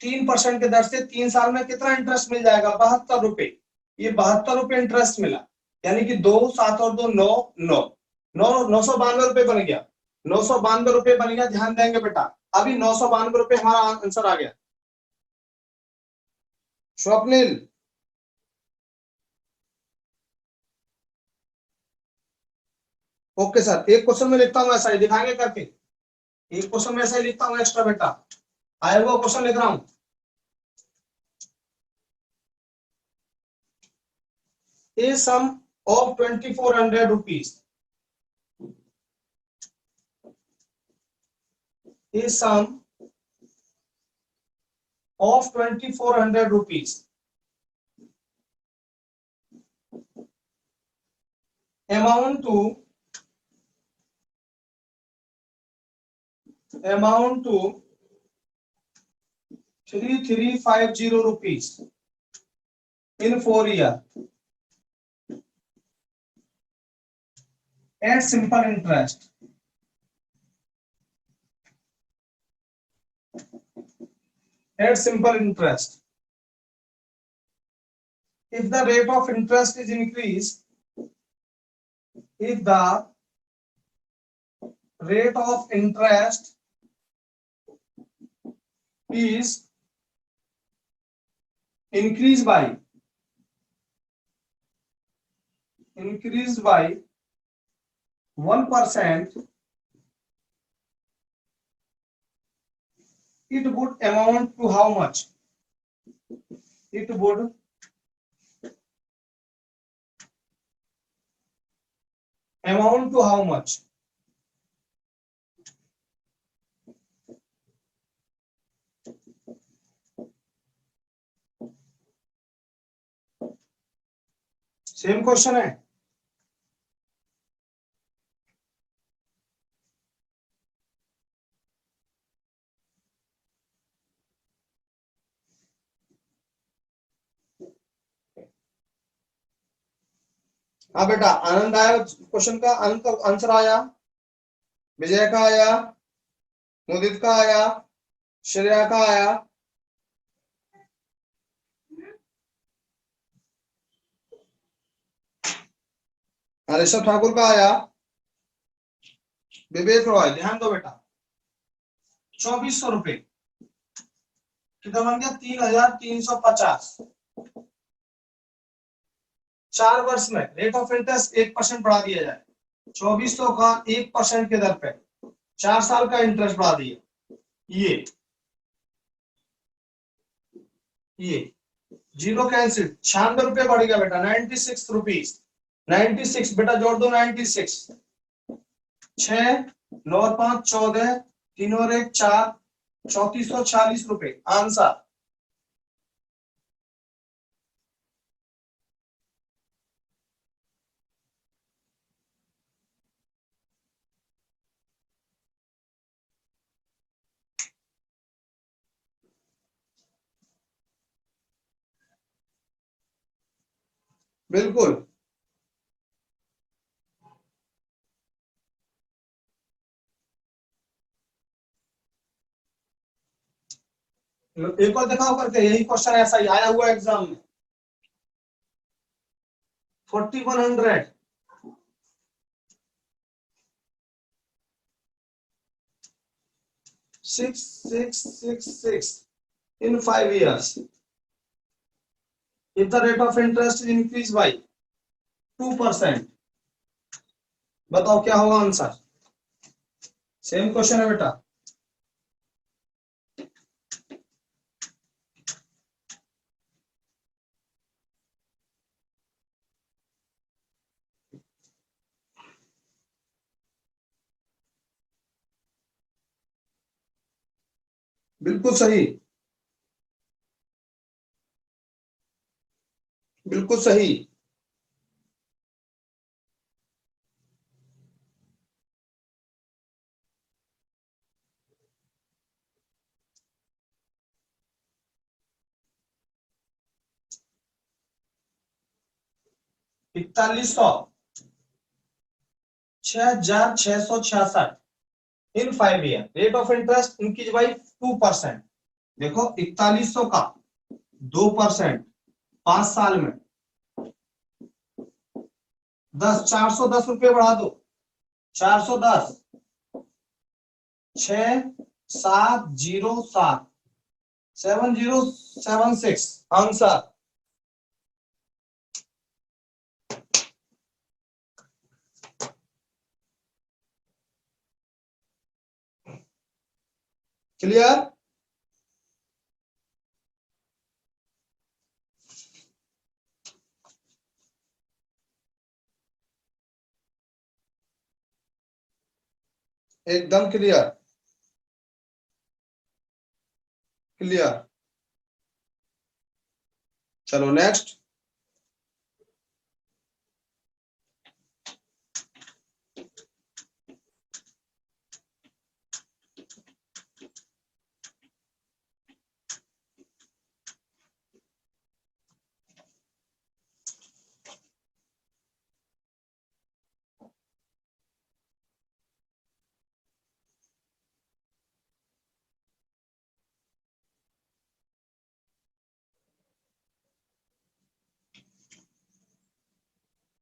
3% के दर से 3 साल में कितना इंटरेस्ट मिल जाएगा? 72 रुपए। ये 72 रुपए इंटरेस्ट मिला, यानी कि 2 7 और 2 9 9 9 992 रुपए बन गया। 992 रुपए बन गया, ध्यान देंगे बेटा। अभी 992 रुपए हमारा आंसर आ गया। Swapnil, okay sir. एक क्वेश्चन में लिखता हूँ ऐसा ही, दिखाएंगे करके। एक क्वेश्चन में ऐसा ही लिखता हूँ एक्स्ट्रा बेटा, आया हुआ क्वेश्चन लिख रहा हूं। A sum of 2400 rupees, a sum of 2400 rupees amount to 3350 rupees in 4 years at simple interest. At simple interest. If the rate of interest is increased, if the rate of interest is increased by 1%, it would amount to how much? It would amount to how much? Same question है। हाँ बेटा, आनंद आया क्वेश्चन का, आनंद का आंसर आया, विजय का आया, मुदित का आया, श्रेया का आया। ऋषभ ठाकुर का आया, विवेक रॉय। ध्यान दो बेटा, 2400 रुपए कितना बन गया? 3350। 4 वर्ष में रेट ऑफ इंटरेस्ट 1% बढ़ा दिया जाए, 2400 का 1% के दर पे 4 साल का इंटरेस्ट बढ़ा दिया। ये जीरो कैंसिल, 96 रुपए बढ़ गया बेटा, 96 रुपीज। 96 बेटा जोड़ दो, 96 6 9 और 5 14, 3 और 1 4, 3440 रुपए आंसर। बिल्कुल। एक और दिखाओ करके, यही क्वेश्चन ऐसा ही आया हुआ एग्जाम में। 4100 6666 in 5 years. If the rate of interest is increased by 2%, बताओ क्या होगा आंसर? सेम क्वेश्चन है बेटा। बिल्कुल सही। बिल्कुल सही। इकतालीस सौ 6,666 इन 5 year. Rate of interest increase by 2%। देखो 4100 का 2% 5 साल में 410 रुपये बढ़ा दो, 410 6707 7076 आंसर। क्लियर? एकदम क्लियर। क्लियर। चलो नेक्स्ट।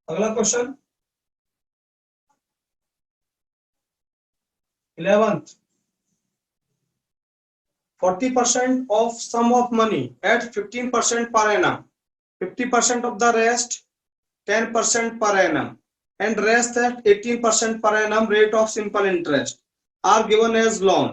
अगला question 11th 40% of sum of money at 15% per annum, 50% of the rest 10% per annum, and rest at 18% per annum rate of simple interest are given as loan.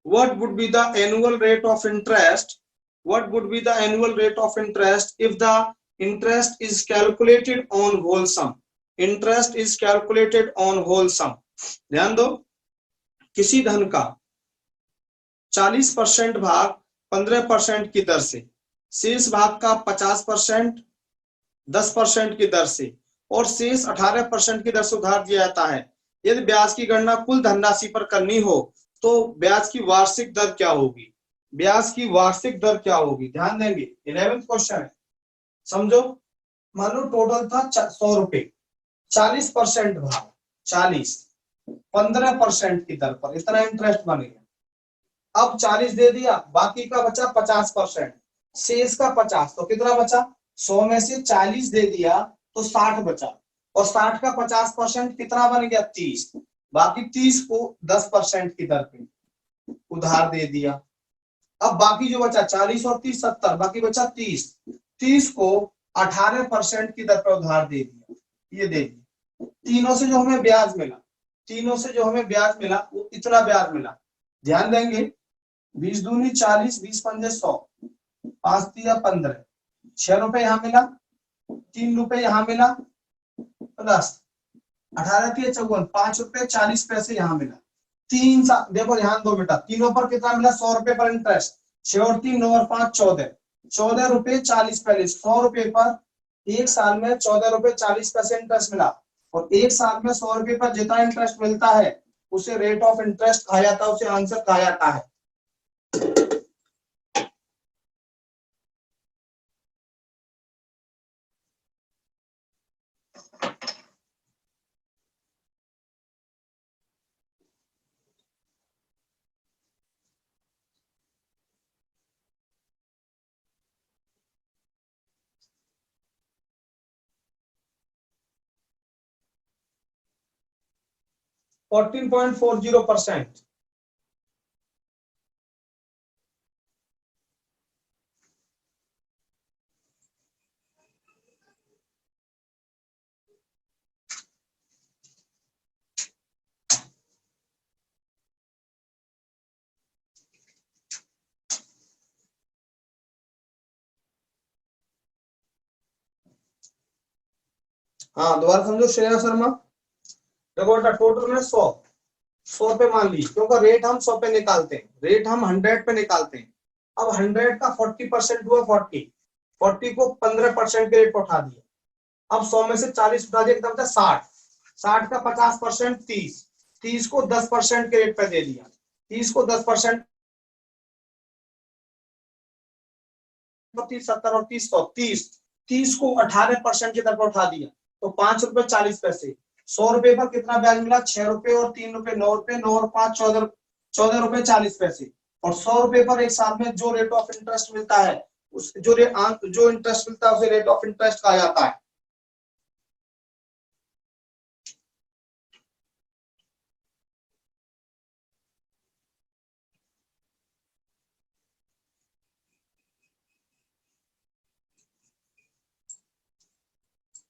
What would be the annual rate of interest? What would be the annual rate of interest if the interest is calculated on whole sum? Interest is calculated on whole sum. ध्यान दो, किसी धन का 40% भाग 15% की दर से, शेष भाग का 50% 10% की दर से और शेष 18% की दर से उधार दिया जाता है। यदि ब्याज की गणना कुल धनराशि पर करनी हो तो ब्याज की वार्षिक दर क्या होगी? ब्याज की वार्षिक दर क्या होगी? ध्यान देंगे। 11th क्वेश्चन है, समझो। मान लो टोटल था 100 रुपए, 40% भाग 40 15% की दर पर इतना इंटरेस्ट बन गया। अब 40 दे दिया, बाकी का बचा 50%, शेष का 50, तो कितना बचा? 100 में से 40 दे दिया तो 60 बचा, और 60 का 50% कितना बन गया? 30। बाकी 30 को 10% की दर पे उधार दे दिया। अब बाकी जो बचा 40 और 30 70, बाकी बचा 30। 30 को 18% की दर पर उधार दे दिया, ये दे दिया। तीनों से जो हमें ब्याज मिला, तीनों से जो हमें ब्याज मिला वो इतना ब्याज मिला। ध्यान देंगे, 20 दूनी 40, 20 पंजे 100, 5 दिया 15, 6 रुपए यहाँ मिला, 3 रुपए यहाँ मिला, 10, 18 दिया 54, 5 रुपए 40 पैसे यहाँ मिला। 3 देखो ध्यान दो बेटा, तीनों पर कितना मिला? 100 रुपए पर इंटरेस्ट। 6 और 3 9 और 5 14, 14 रुपए 40 पैसे। 100 रुपए पर एक साल में 14 रुपए 40 पैसे इंटरेस्ट मिला, और एक साल में 100 रुपए पर जितना इंटरेस्ट मिलता है उसे रेट ऑफ इंटरेस्ट कहा जाता है, उसे आंसर कहा जाता है। %14.40। हाँ दोबारा समझो श्रेया शर्मा। देखो बेटा टोटल में 100 पे मान ली, क्योंकि रेट हम 100 पे निकालते हैं, रेट हम 100 पे निकालते हैं। अब 100 का 40% हुआ 40, 40 को 15% के रेट पर उठा दिया। अब 100 में से 40 उठा दिया, कितना बचा? 60। 60 का 50% 30। 30 को 10% के रेट पे दे दिया। 30 को 10%, 30 70 और 30 100। 30 को 18% की तरफ उठा दिया तो 5 रुपए 40 पैसे। 100 रुपए पर कितना ब्याज मिला? 6 रुपए और 3 रुपए 9 रुपए, 9 और 5 14 रुपए 40 पैसे। और 100 रुपए पर एक साल में जो रेट ऑफ इंटरेस्ट मिलता है, उस जो इंटरेस्ट मिलता है उसे रेट ऑफ इंटरेस्ट कहा जाता है।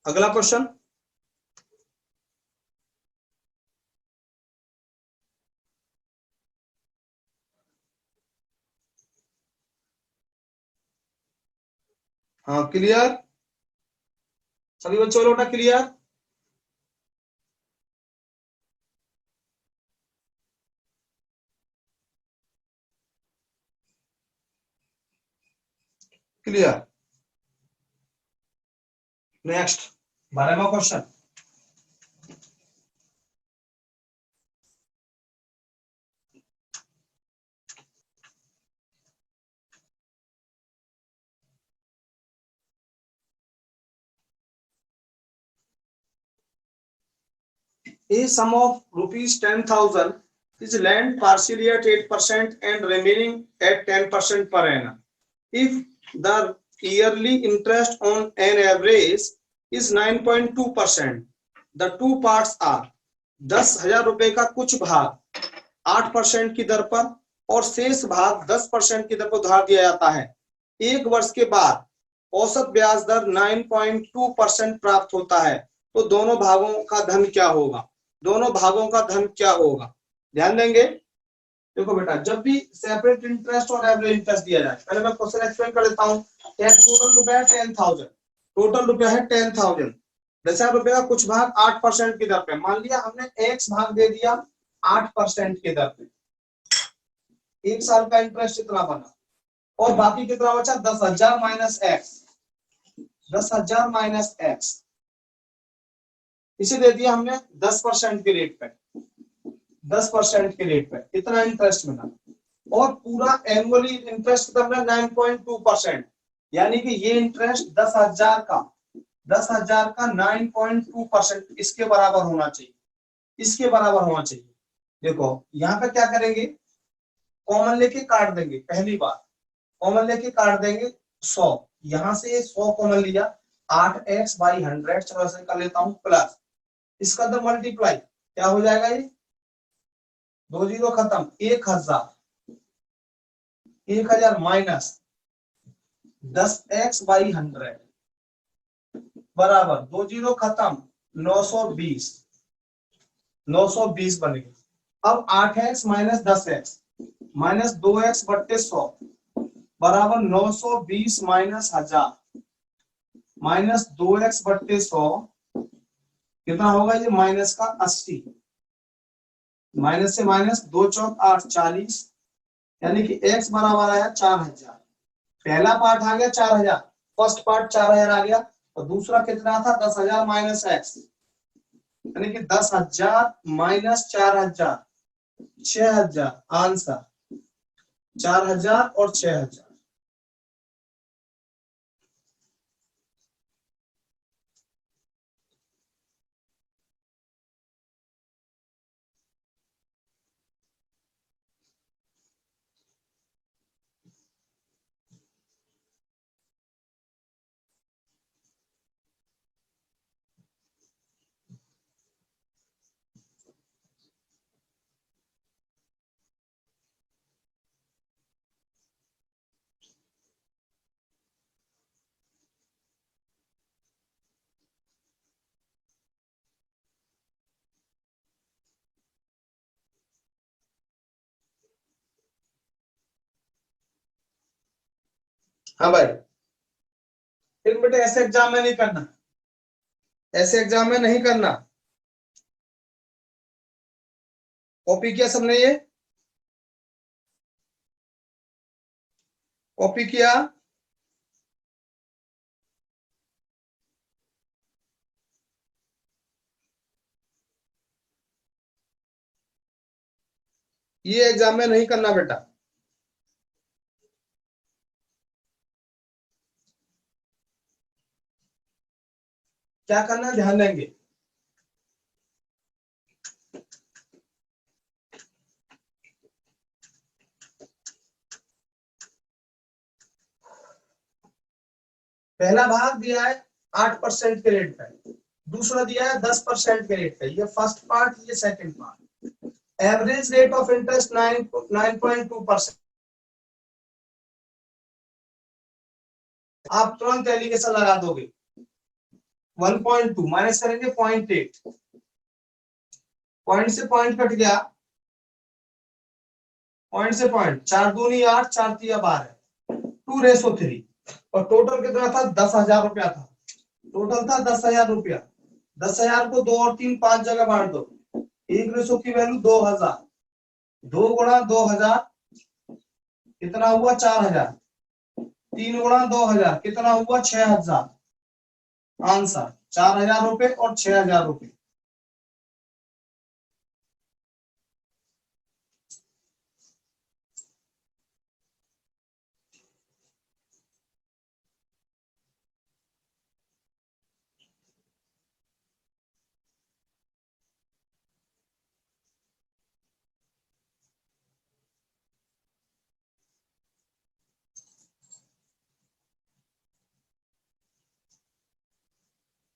अगला क्वेश्चन, हाँ क्लियर सभी बच्चों, लोटा क्लियर? क्लियर। नेक्स्ट 12वां question, a sum of rupees 10,000 is lent partially at 8% and remaining at 10% per annum. If the yearly interest on an average is 9.2%, the two parts are 10,000 रुपए का कुछ भाग 8% की दर पर और शेष भाग 10% की दर पर उधार दिया जाता है। एक वर्ष के बाद औसत ब्याज दर 9.2% प्राप्त होता है, तो दोनों भागों का धन क्या होगा? दोनों भागों का धन क्या होगा? ध्यान देंगे। देखो बेटा, जब भी सेपरेट इंटरेस्ट और एवरेज इंटरेस्ट दिया जाए, पहले मैं क्वेश्चन एक्सप्लेन कर देता हूँ। टोटल रुपया है 10,000, टोटल रुपया है 10,000, 10,000 रुपए का कुछ भाग 8% की दर पे, मान लिया हमने x भाग दे दिया 8% की दर पे। एक साल का इंटरेस्ट इतना बना और बाकी कितना बचा? 10,000 माइनस एक्स, 10,000 माइनस एक्स, इसे दे दिया हमने 10% के रेट पे, 10% के रेट पे इतना इंटरेस्ट मिला। और पूरा एनुअली इंटरेस्ट कितना? 9.2%, यानी कि ये इंटरेस्ट 10,000 का 9.2% इसके बराबर होना चाहिए, इसके बराबर होना चाहिए। देखो यहाँ पे क्या करेंगे, कॉमन लेके काट देंगे। पहली बार कॉमन लेके काट देंगे 100, यहां से 100 कॉमन लिया, 8x बाई 100, चलो ऐसे कर लेता हूं, प्लस इसका तो मल्टीप्लाई क्या हो जाएगा? ये 2 जीरो खत्म, 1000 माइनस 10x बाई 100 बराबर 2 जीरो खत्म, 920, 920 बन गया। अब 8x minus 10x minus 2x बट्टे 100 बराबर 920 माइनस 1000 माइनस 2x बट्टे 100 कितना होगा? ये माइनस का 80, माइनस से माइनस 2 चौक 8, 40, यानी कि x बराबर आया 4000। पहला पार्ट आ गया 4000, फर्स्ट पार्ट 4000 आ गया, और दूसरा कितना था? 10,000 माइनस x, यानी कि 10,000 माइनस 4,000, 6,000। आंसर 4,000 और 6,000। हाँ भाई, लेकिन बेटे ऐसे एग्जाम में नहीं करना, ऐसे एग्जाम में नहीं करना। कॉपी किया सबने? ये कॉपी किया? ये एग्जाम में नहीं करना बेटा। क्या करना है ध्यान देंगे। पहला भाग दिया है 8% के रेट पे, दूसरा दिया है 10% के रेट पे। ये फर्स्ट पार्ट, ये second part. Average rate of interest 9.2%। आप तुरंत एलिगेशन लगा दोगे। 1.2 माइनस करेंगे 0.8, पॉइंट से पॉइंट कट गया, पॉइंट से पॉइंट, 4 दूनी 8, 4 तिया 12, 2:3। और टोटल कितना था? 10,000 रुपया था। टोटल था 10,000 रुपया। 10,000 को 2 और 3 5 जगह बांट दो। 1 की वैल्यू 2,000, 2 गुणा 2,000 कितना हुआ? 4,000। 3 गुणा 2,000 कितना हुआ? 6,000। आंसर 4,000 रुपए और 6,000 रुपए।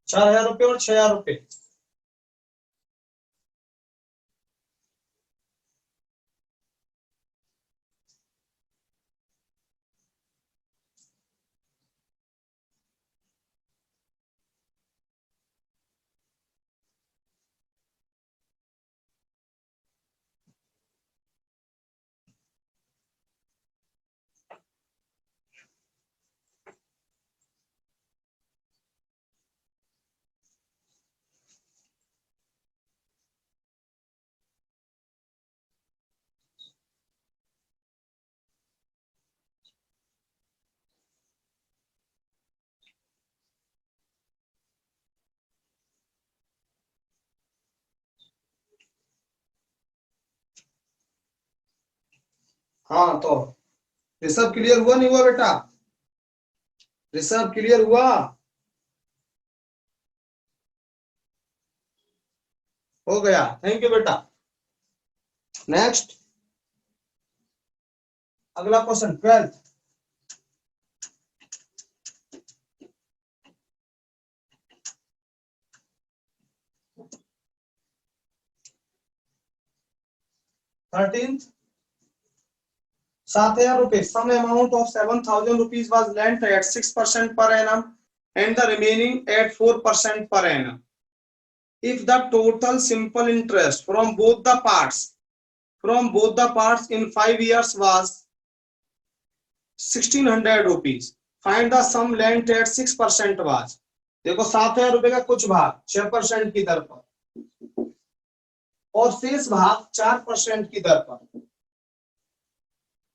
₹4,000 और ₹6,000। हाँ तो ऋषभ क्लियर हुआ नहीं हुआ बेटा? ऋषभ क्लियर हुआ? हो गया। थैंक यू बेटा। नेक्स्ट, अगला question 12th। ₹13,000 ₹7,000। Some amount of ₹7,000 was lent at 6% per annum and the remaining at 4% per annum. If the total simple interest from both the parts in 5 years was ₹1,600, find the sum lent at 6% was। देखो ₹7,000 का कुछ भाग 6% की दर पर और शेष भाग 4% की दर पर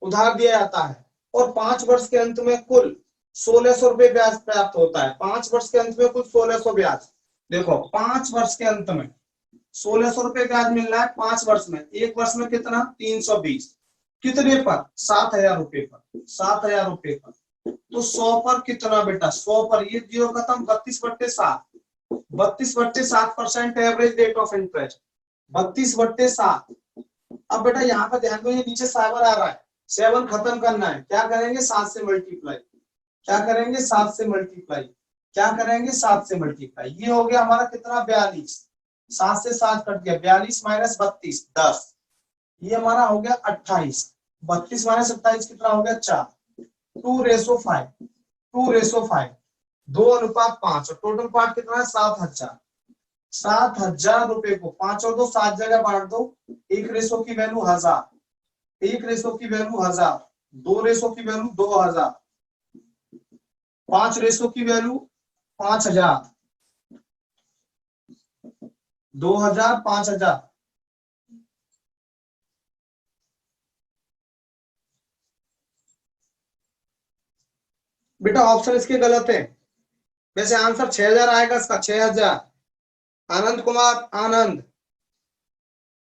उधार दिया जाता है और 5 वर्ष के अंत में कुल ₹1,600 ब्याज प्राप्त होता है। 5 वर्ष के अंत में कुल 1,600 ब्याज। देखो 5 वर्ष के अंत में ₹1,600 ब्याज मिल रहा है 5 वर्ष में। एक वर्ष में कितना? 320। कितने पर? ₹7,000 पर। ₹7,000 पर तो 100 पर कितना बेटा? 100 पर ये जीरो खत्म। 32/7, 32/7% एवरेज रेट ऑफ इंटरेस्ट। 32/7। अब बेटा यहाँ पर ध्यान दो, ये नीचे साइबर आ रहा है, 7 खत्म करना है। क्या करेंगे? 7 से मल्टीप्लाई। क्या करेंगे? 7 से मल्टीप्लाई। क्या करेंगे? 7 से मल्टीप्लाई। ये हो गया हमारा कितना? 42। 7 से 7 कट गया, 42 - 32 10। ये हमारा हो गया 28। 32 - 28 कितना हो गया? 4। 2:5, 2:5, 2:5। और टोटल पार्ट कितना है? 7,000। ₹7,000 को 5 और 2 7 जगह बांट दो। 1 की वैल्यू 1,000, 1 की वैल्यू 1,000, 2 की वैल्यू 2,000, 5 की वैल्यू 5,000, 2,000, 5,000। बेटा ऑप्शन इसके गलत है। वैसे आंसर 6,000 आएगा इसका, 6,000। आनंद कुमार, आनंद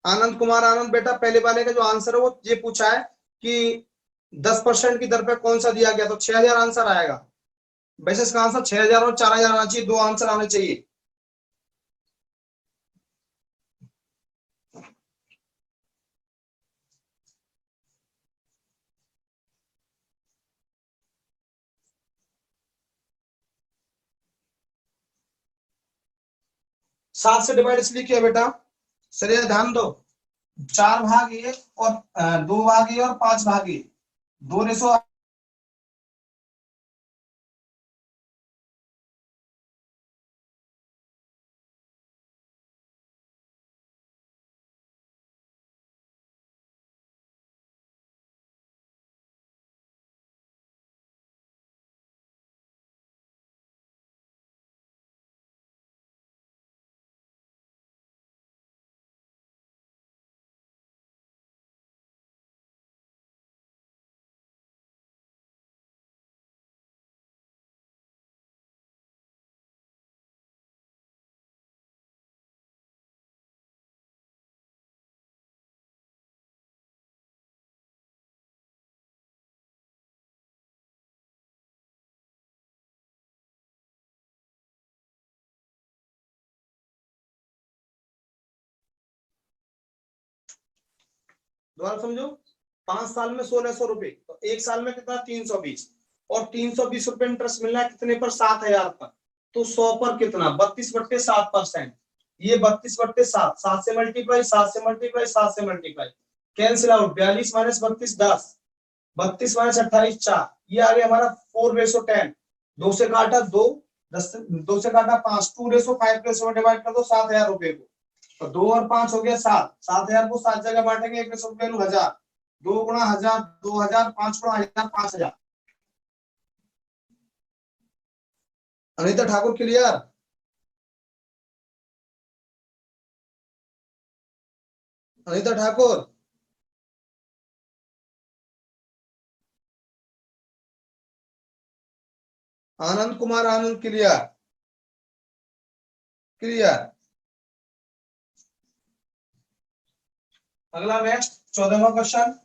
आनंद कुमार आनंद बेटा पहले वाले का जो आंसर है वो ये पूछा है कि 10% की दर पे कौन सा दिया गया, तो 6000 आंसर आएगा। वैसे इसका आंसर 6000 और 4000 आना चाहिए, दो आंसर आने चाहिए। सात से डिवाइड इसलिए किया बेटा, श्रेय ध्यान दो, 4 भाग ये और 2 भाग ये और 5 भाग ये, 2 दोबारा समझो, 5 साल में 1600 रुपए, तो 1 साल में कितना 320, और 320 रुपए इंटरेस्ट मिलना है कितने पर, 7000 पर, तो 100 पर कितना 32/7%, ये 32/7, 7 से मल्टीप्लाई, 7 से मल्टीप्लाई, 7 से multiply, cancel out, 42 minus 32 10, 32 minus 28 4, ये आ गया हमारा 4:10, 2 से काटा 2, 2 से काटा 5, 2:5 में डिवाइड कर दो 7000 रुपए को, तो 2 और 5 हो गया 7, 7000 को 7 जगह बांटेंगे, 1/1000, 2 गुणा 1000 2000, 5 गुणा 1000 5000। Anita Thakur clear? Anita Thakur, Anand Kumar Anand clear? Clear. अगला नेक्स्ट 14वां question,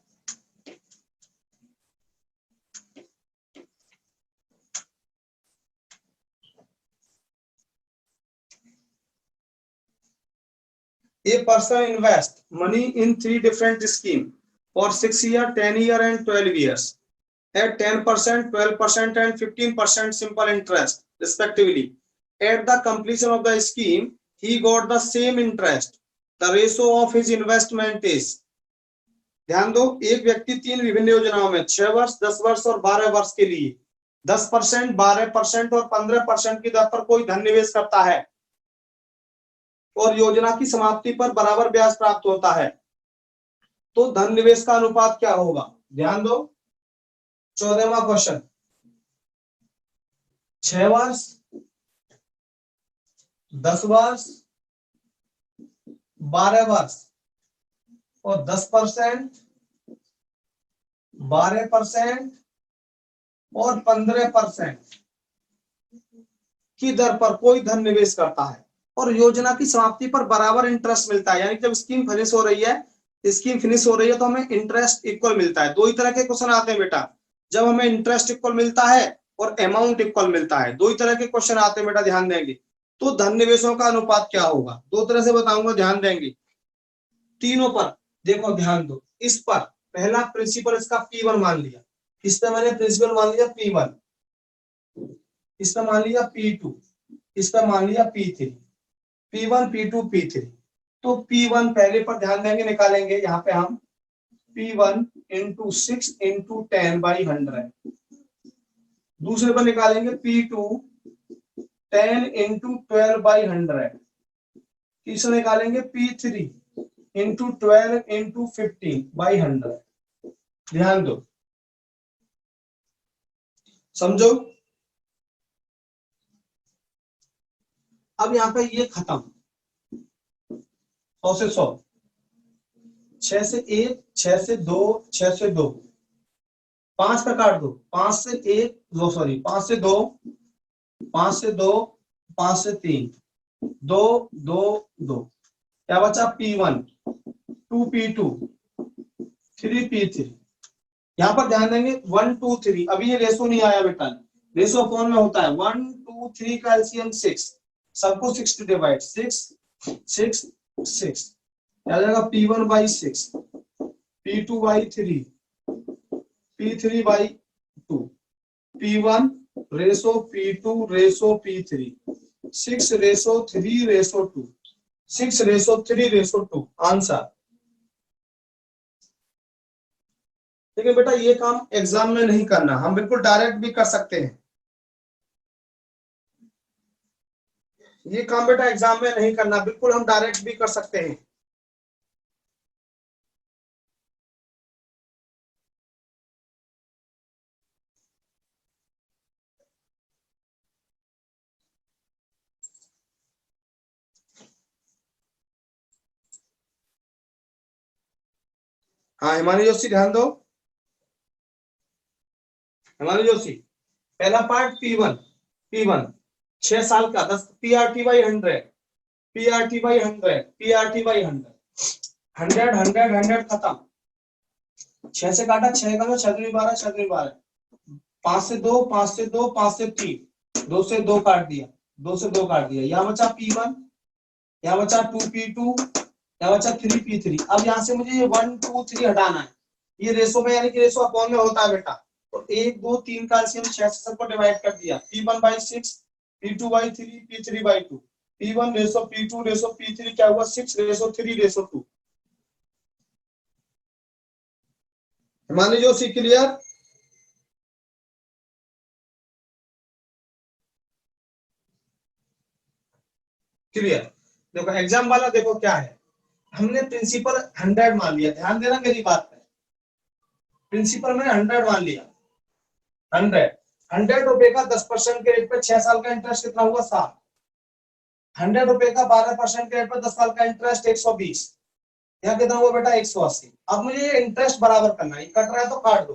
A person invest money in 3 different schemes for 6 years, 10 years and 12 years at 10%, 12% and 15% simple interest respectively. At the completion of the scheme, he got the same interest. The ratio of his investment is, ध्यान दो, एक व्यक्ति 3 विभिन्न योजनाओं में 6 वर्ष, 10 वर्ष और 12 वर्ष के लिए 10%, 12% और 15% की दर पर कोई धन निवेश करता है और योजना की समाप्ति पर बराबर ब्याज प्राप्त होता है, तो धन निवेश का अनुपात क्या होगा? ध्यान दो, 14वां क्वेश्चन, 6 वर्ष, 10 वर्ष, 12 वर्ष और 10%, 12% और 15% की दर पर कोई धन निवेश करता है और योजना की समाप्ति पर बराबर इंटरेस्ट मिलता है। यानी जब स्कीम फिनिश हो रही है तो हमें इंटरेस्ट इक्वल मिलता है। दो ही तरह के क्वेश्चन आते हैं बेटा, जब हमें इंटरेस्ट इक्वल मिलता है और अमाउंट इक्वल मिलता है, दो ही तरह के क्वेश्चन आते हैं बेटा, ध्यान देंगे। तो धन निवेशों का अनुपात क्या होगा, दो तरह से बताऊंगा, ध्यान देंगे। तीनों पर देखो, ध्यान दो, इस पर पहला प्रिंसिपल इसका P1 मान लिया, इस पर मैंने प्रिंसिपल मान लिया P1, इस पर मान लिया P2, इस पर मान लिया P3, P1 P2 P3। तो P1 पहले पर ध्यान देंगे, निकालेंगे यहाँ पे हम P1 × 6 × 10/100, दूसरे पर निकालेंगे P2 10 × 12/100, तीसरा निकालेंगे P3 × 12 × 15/100। ध्यान दो, समझो। अब यहाँ पे ये खत्म, 100 से 100, 6 से 1, 6 से 2, 6 से 2, 5 का काट दो, 5 से 1, 5 से 2, 5 से 2, 5 से 3, 2 2 2, क्या बचा P1, 2p2 3p3। यहाँ पर ध्यान देंगे 1 2 3, अभी ये रेशो नहीं आया बेटा, रेशो कौन में होता है 1 2 3 का एलसीएम 6, सबको 6 से डिवाइड 6 6 6 क्या जाएगा p1 by 6 p2 by 3 p3 by 2 p1 ratio p2 ratio p3 6 ratio 3 ratio 2 6 ratio 3 ratio 2 answer. देखिए बेटा ये काम एग्जाम में नहीं करना, हम बिल्कुल डायरेक्ट भी कर सकते हैं। ये काम बेटा एग्जाम में नहीं करना, बिल्कुल हम डायरेक्ट भी कर सकते हैं। हाँ हिमानी जोशी ध्यान दो, हिमानी जोशी पहला पार्ट P1 6 साल का 10 PRT by 100 PRT by 100 PRT by 100 100 100 खत्म, 6 से काटा 6 का 6 12 12 5 से 2 5 से 2 5 से 3 2 से 2 काट दिया 2 से 2 काट दिया, यहाँ बचा P1, यहाँ बचा 2p2, यहाँ बचा 3p3। अब यहाँ से मुझे ये 1 2 3 हटाना है, ये रेशो में यानी कि रेशो अपॉन में होता है बेटा, तो 1 2 3 का एलसीएम 6 से सबको डिवाइड कर दिया, p1 by 6 p2 by 3 p3 by 2 p1 ratio p2 ratio p3 क्या हुआ 6 ratio 3 ratio 2। Himani Joshi clear? Clear. देखो एग्जाम वाला देखो क्या है, हमने प्रिंसिपल 100 मान लिया, ध्यान देना मेरी बात पे, प्रिंसिपल में 100 मान लिया, 100 रुपए का 10% के रेट पे 6 साल का इंटरेस्ट कितना हुआ 7, 100 रुपए का 12% के रेट पे 10 साल का इंटरेस्ट 120, यहाँ कितना हुआ बेटा 180। अब मुझे ये इंटरेस्ट बराबर करना है, ये कट रहा है तो काट दो,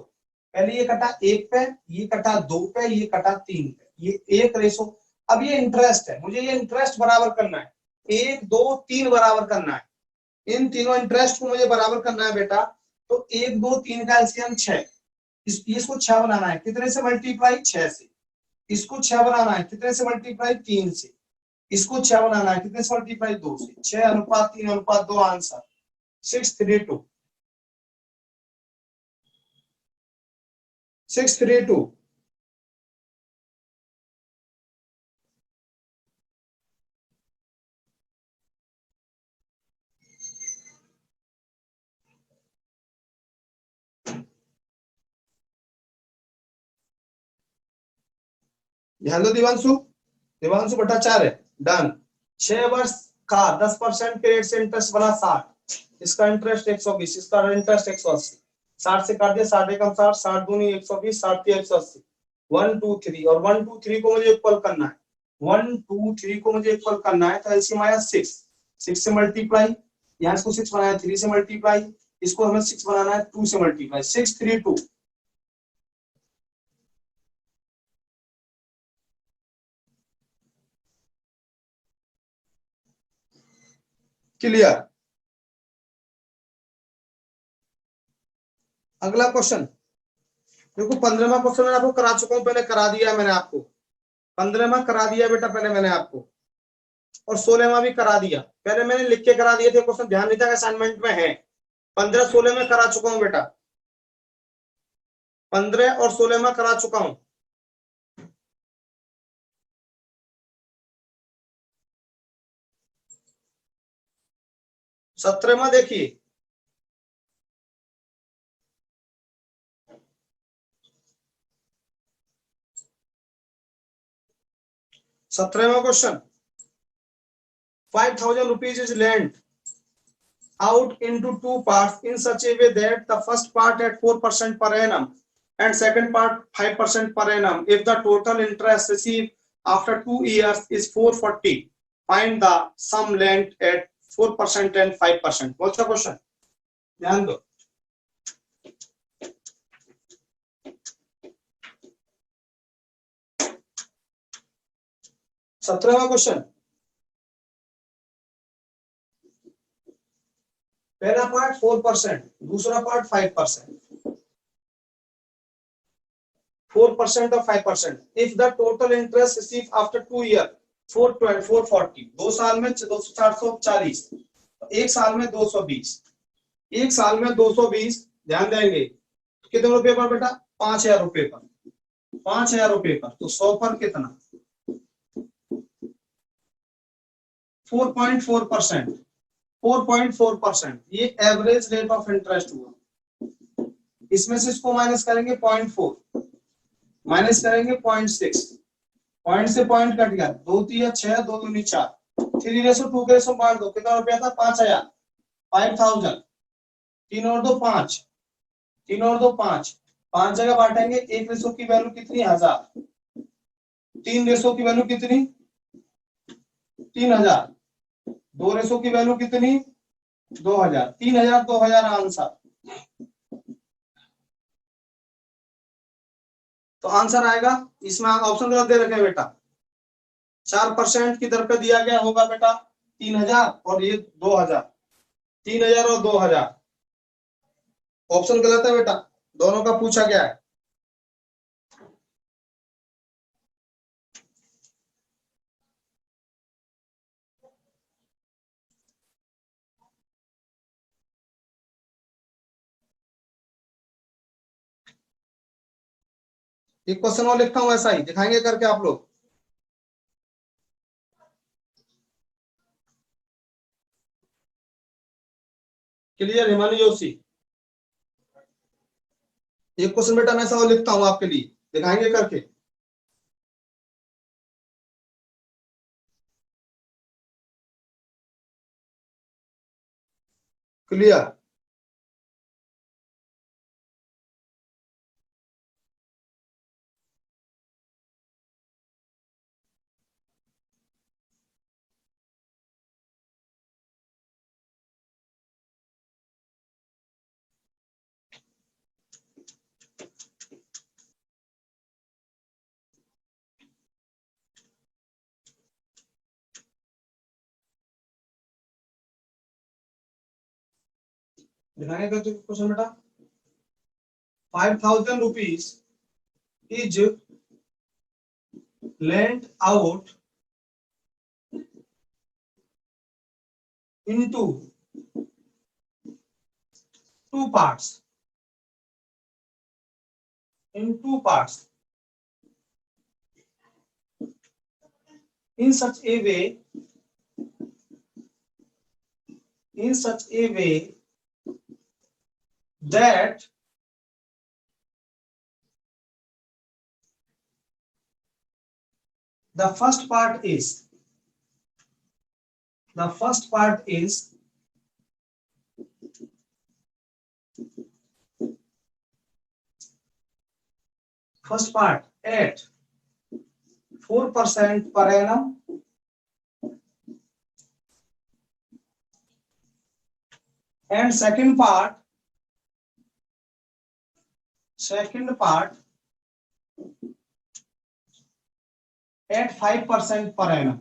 पहले ये कटा 1 पे, ये कटा 2 पे, ये कटा 3 पे, ये 1 रेशो। अब ये इंटरेस्ट है, मुझे ये इंटरेस्ट बराबर करना है, 1 2 3 बराबर करना है, इन तीनों इंटरेस्ट को मुझे बराबर करना है बेटा, तो 1 2 3 का एलसीएम 6, इसको 6 बनाना है, कितने से मल्टीप्लाई 6 से, इसको 6 बनाना है, कितने से मल्टीप्लाई 3 से, इसको 6 बनाना है, कितने से मल्टीप्लाई 2 से, 6 अनुपात 3 अनुपात 2 आंसर 632 632। ध्यान दो दिवांशु, दिवांशु भट्टाचार्य डन। 6 वर्ष का 10% के रेट से इंटरेस्ट बना 60, इसका इंटरेस्ट 120, इसका इंटरेस्ट 180, 60 से काट दिया 60 एकम 60 60 दूनी 120 60 180 1 2 3 और 1 2 3 को मुझे इक्वल करना है, 1 2 3 को मुझे इक्वल करना है, तो एलसीएम आया 6 6 से मल्टीप्लाई, यहाँ इसको 6 बनाया 3 से मल्टीप्लाई, इसको हमें 6 बनाना है 2 से मल्टीप्लाई 632। क्लियर। अगला क्वेश्चन देखो, 15वां क्वेश्चन मैंने आपको करा चुका हूं, पहले करा दिया मैंने आपको, 15वां करा दिया बेटा पहले मैंने आपको, और 16वां भी करा दिया, पहले मैंने लिख के करा दिए थे क्वेश्चन, ध्यान नहीं था असाइनमेंट में है, 15 16 में करा चुका हूं बेटा, 15 और 16 में करा चुका हूं। सत्रहवां देखिए, सत्रहवां question, 5000 rupees is lent out into two parts in such a way that the first part at 4% per annum and second part 5% per annum. If the total interest received after 2 years is 440, find the sum lent at 4% and 5%. What's the question? ध्यान दो, सत्रहवां क्वेश्चन, पहला पार्ट 4%, दूसरा पार्ट 5%, 4% और 5%। If the total interest receive after 2 year 440, 2 साल में 440, एक साल में 220, एक साल में 220, ध्यान देंगे कितने रुपए पर बेटा, 5,000 रुपए पर, 5,000 रुपए पर, तो 100 पर कितना, 4.4%, 4.4%, ये एवरेज रेट ऑफ इंटरेस्ट हुआ। इसमें से इसको माइनस करेंगे 0.4, माइनस करेंगे 0.6, पॉइंट से पॉइंट कट गया, 2 3 6, 2 2 4, 3:2 के रेशो बांट दो, कितना रुपया था, 5,000, 5,000, 3 और 2 5, 3 और 2 5, 5 जगह बांटेंगे, 1 रेशो की वैल्यू कितनी, 1000, 3 रेशो की वैल्यू कितनी, 3000, 2 रेशो की वैल्यू कितनी, 2000, 3000, 2000 आंसर। तो आंसर आएगा, इसमें ऑप्शन गलत दे रखे बेटा, 4% की दर पे दिया गया होगा बेटा 3000 और ये 2000, 3000 और 2000, ऑप्शन गलत है बेटा, दोनों का पूछा गया है। एक क्वेश्चन और लिखता हूं, ऐसा ही दिखाएंगे करके आप लोग। क्लियर हिमानी जोशी, एक क्वेश्चन बेटा मैं ऐसा और लिखता हूं आपके लिए, दिखाएंगे करके। क्लियर, दिखाएंगे करके क्वेश्चन बेटा। 5,000 rupees is lent out into 2 parts, in 2 parts, in such a way, in such a way that the first part is, the first part is first part at 4% per annum, and second part at 5% per annum.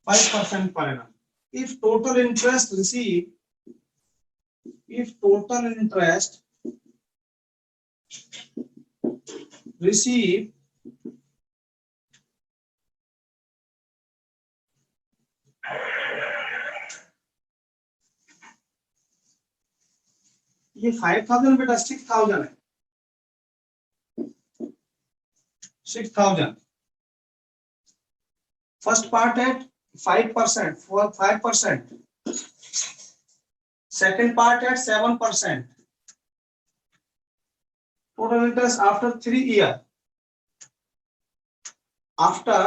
% per annum. If total interest received, if total interest received ये 5,000 बेटा 6,000 है, 6,000, first part at 5%, 5%, second part at 7%, total interest after 3 years, after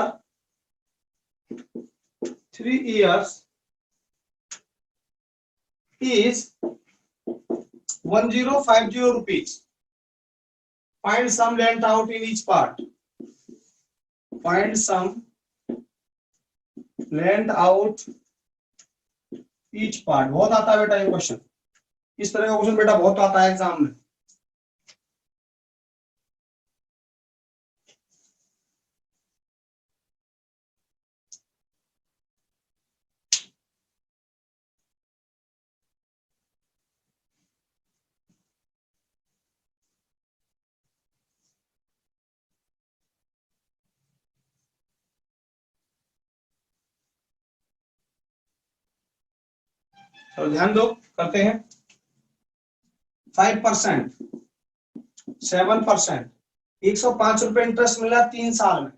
3 years is 1050 rupees. Find sum lent out in each part. Find sum lent out each part. बहुत आता है बेटा ये क्वेश्चन, इस तरह का क्वेश्चन बेटा बहुत आता है एग्जाम में। तो ध्यान दो, करते हैं। 5%, 7%, 105 रुपए इंटरेस्ट मिल रहा है 3 साल में,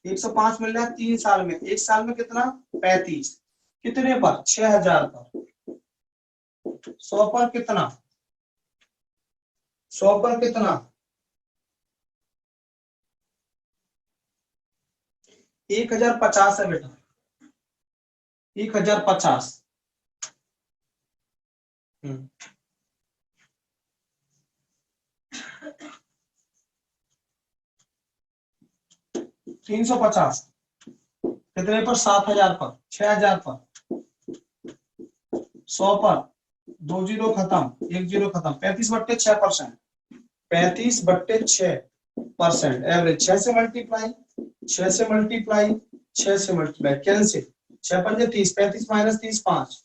105 मिल रहा है 3 साल में, 1 साल में कितना 35, कितने पर 6000 पर, 100 पर कितना, 100 पर कितना 1050 है बेटा, 1050। 350 कितने पर 7000 पर, 6000 पर, 100 पर, 2 जीरो खत्म, 1 जीरो खत्म, 35/6%, 35/6% एवरेज, 6 से मल्टीप्लाई, 6 से मल्टीप्लाई, 6 से मल्टीप्लाई, कैंसिल, 6 पंजे 30, 35 माइनस 30 5,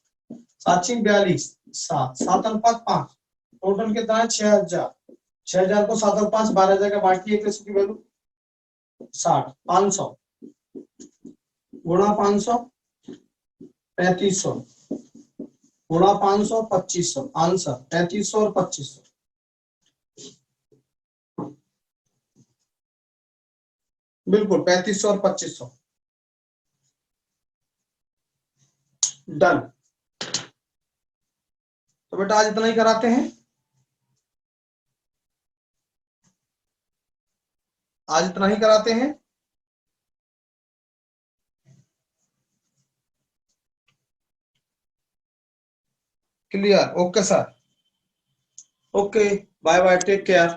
7 42, 7 7 अनुपात 5, टोटल कितना है 6000, 6000 को 7 और 5 12000 का बांटिए, की वैल्यू 60, 500 गुणा 500 3500 गुणा 500 2500, आंसर 3500 और 2500। बिल्कुल 3500 और 2500 डन। तो बेटा आज इतना ही कराते हैं, आज इतना ही कराते हैं। Clear, okay sir, okay, bye bye, take care.